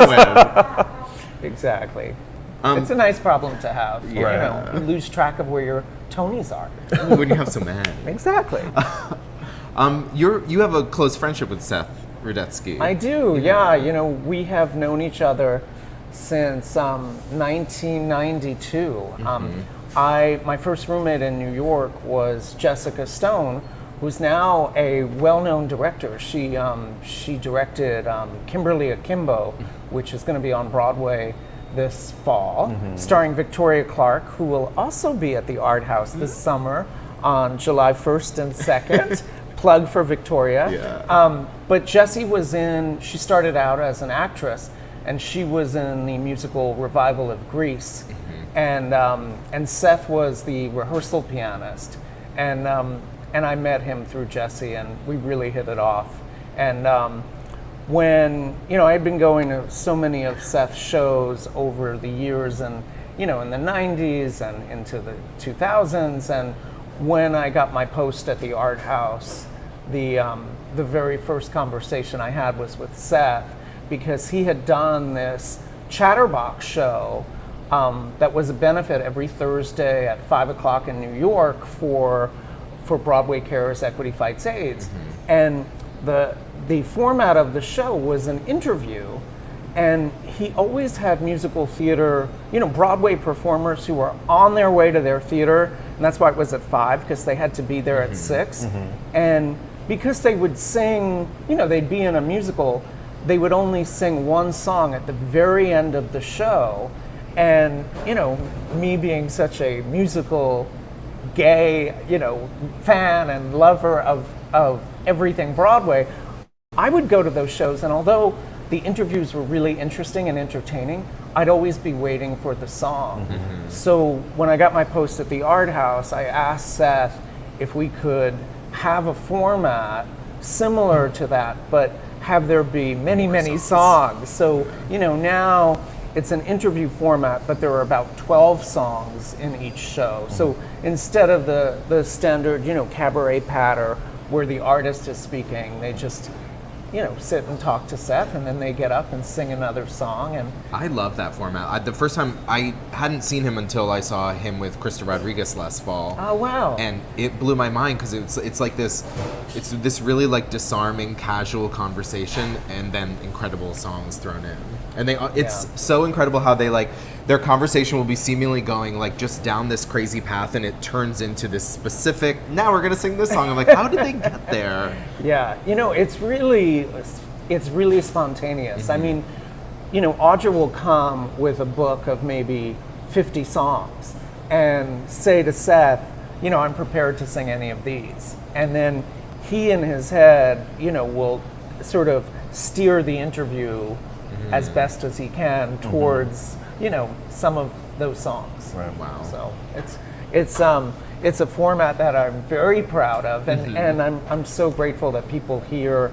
with. It's a nice problem to have. You know, you lose track of where your Tonys are. When you have so many. Exactly. You have a close friendship with Seth Rudetsky. I do, yeah. You know, we have known each other since 1992. My first roommate in New York was Jessica Stone, who's now a well-known director. She directed Kimberly Akimbo, which is going to be on Broadway this fall, starring Victoria Clark, who will also be at the Art House this summer on July 1st and 2nd. Plug for Victoria. Yeah. But Jessie she started out as an actress, and she was in the musical revival of Grease. And Seth was the rehearsal pianist, and I met him through Jessie, and we really hit it off. And when, you know, I had been going to so many of Seth's shows over the years, and, you know, in the 90s and into the 2000s, and when I got my post at the Art House, the very first conversation I had was with Seth, because he had done this Chatterbox show that was a benefit every Thursday at 5 o'clock in New York for Broadway Cares Equity Fights AIDS. And the format of the show was an interview, and he always had musical theater, you know, Broadway performers who were on their way to their theater, and that's why it was at 5, because they had to be there at 6. And because they would sing, you know, they'd be in a musical, they would only sing one song at the very end of the show. And, you know, me being such a musical, gay, you know, fan and lover of everything Broadway, I would go to those shows, and although the interviews were really interesting and entertaining, I'd always be waiting for the song. So when I got my post at the Art House, I asked Seth if we could have a format similar to that, but have there be many songs. So, you know, now it's an interview format, but there are about 12 songs in each show. So instead of the standard, you know, cabaret patter where the artist is speaking, they just, you know, sit and talk to Seth, and then they get up and sing another song. And I love that format. The first time, I hadn't seen him until I saw him with Krista Rodriguez last fall. Oh wow! And it blew my mind, because it's like this really like disarming, casual conversation, and then incredible songs thrown in. And it's so incredible how they like their conversation will be seemingly going like just down this crazy path, and it turns into this specific. Now we're gonna sing this song. I'm like, how did they get there? Yeah, it's really spontaneous. I mean, Audra will come with a book of maybe 50 songs and say to Seth, I'm prepared to sing any of these. And then he in his head, will sort of steer the interview as best as he can towards, some of those songs. Right. Wow. So it's a format that I'm very proud of, and I'm so grateful that people here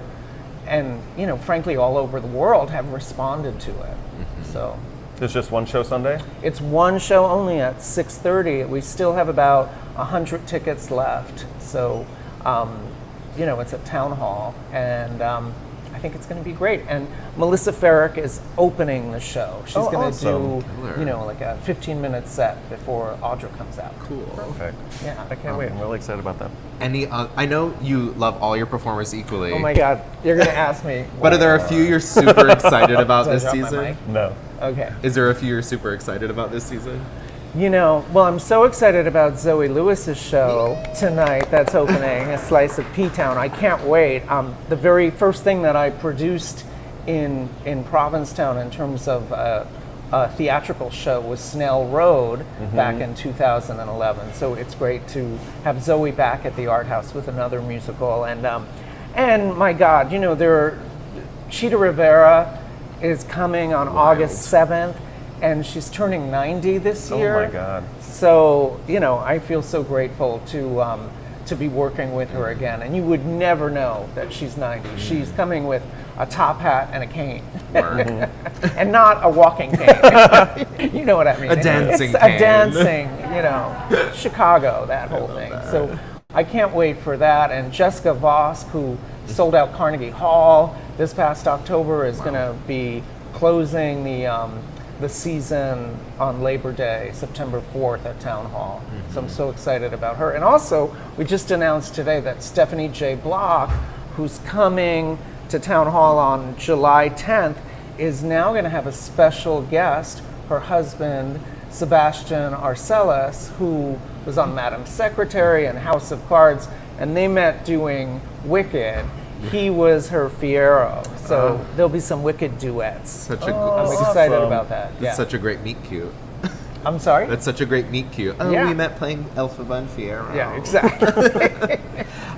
and, frankly, all over the world have responded to it. So There's just one show Sunday? it's one show only at 6:30. We still have about 100 tickets left. So, it's at Town Hall, and I think it's going to be great. And Melissa Ferrick is opening the show. She's going to awesome. do, like a 15-minute set before Audra comes out. Cool. Perfect. Yeah. I can't wait. I'm really excited about that. I know you love all your performers equally. Oh my God, you're going to ask me. But are there a few you're super excited about Did I this drop my season? mic? No. Okay. Is there a few you're super excited about this season? Well, I'm so excited about Zoe Lewis's show tonight that's opening, A Slice of P-Town. I can't wait. The very first thing that I produced in Provincetown in terms of a theatrical show was Snell Road back in 2011. So it's great to have Zoe back at the Art House with another musical. And my God, Chita Rivera is coming on August 7th. And she's turning 90 this year. Oh my God. So, I feel so grateful to be working with her again. And you would never know that she's 90. She's coming with a top hat and a cane. And not a walking cane. You know what I mean? A dancing it's cane. A dancing, Chicago, that whole thing. So I can't wait for that. And Jessica Voss, who sold out Carnegie Hall this past October, is going to be closing the season on Labor Day, September 4th at Town Hall. So I'm so excited about her. And also, we just announced today that Stephanie J. Block, who's coming to Town Hall on July 10th, is now going to have a special guest, her husband, Sebastian Arcellus, who was on Madam Secretary and House of Cards, and they met doing Wicked. He was her Fiero, so there'll be some Wicked duets. I'm excited about that. That's such a great meet cute. I'm sorry? That's such a great meet cute. Oh, Yeah. we met playing Elphaba and Fiero. Yeah, exactly.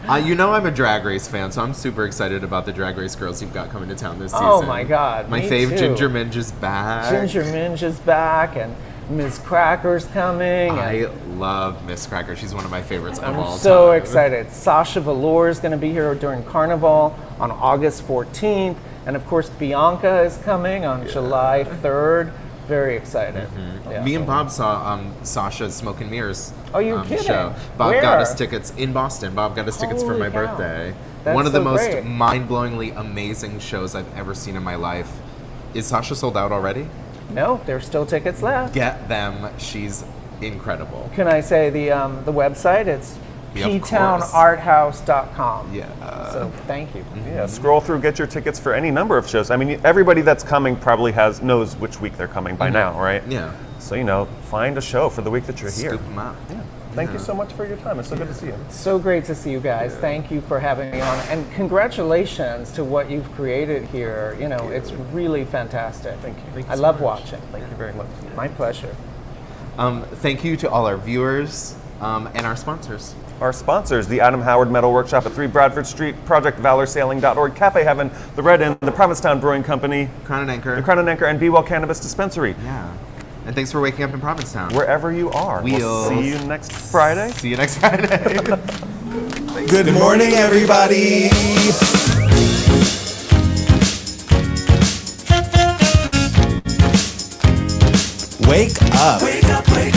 I'm a Drag Race fan, so I'm super excited about the Drag Race girls you've got coming to town this season. Oh my God, My me fave, too. Ginger Minge, is back. Ginger Minge is back, and Ms. Cracker's coming. and I love Miss Cracker. She's one of my favorites of all I'm time. so excited. Sasha Velour is going to be here during Carnival on August 14th. And of course, Bianca is coming on July 3rd. Very excited. Yeah. Me and Bob saw Sasha's Smoke and Mirrors Oh, you're kidding? show. Bob Where? got us tickets in Boston. Bob got us tickets for Holy my cow. birthday. That's One of the so most great. mind-blowingly amazing shows I've ever seen in my life. Is Sasha sold out already? No, there's still tickets left. Get them. She's incredible. Can I say the website? It's Yeah, of course. ptownarthouse.com. Yeah. So thank you. Yeah, scroll through, get your tickets for any number of shows. I mean, everybody that's coming probably knows which week they're coming by now, right? Yeah. So, find a show for the week that you're here. Scoop them up. Yeah. Thank you so much for your time. It's so good to see you. So great to see you guys. Thank you for having me on. And congratulations to what you've created here. It's really fantastic. Thank you. I love watching. Thank you very much. My pleasure. Thank you to all our viewers and our sponsors. Our sponsors, the Adam Howard Metal Workshop at 3 Bradford Street, ProjectValorsailing.org, Cafe Heaven, The Red Inn, the Provincetown Brewing Company, Crown and Anchor. the Crown and Anchor, and Be Well Cannabis Dispensary. Yeah. And thanks for waking up in Provincetown. Wherever you are. We'll see you next Friday. See you next Friday. Good morning, everybody. Wake up. Wake up, wake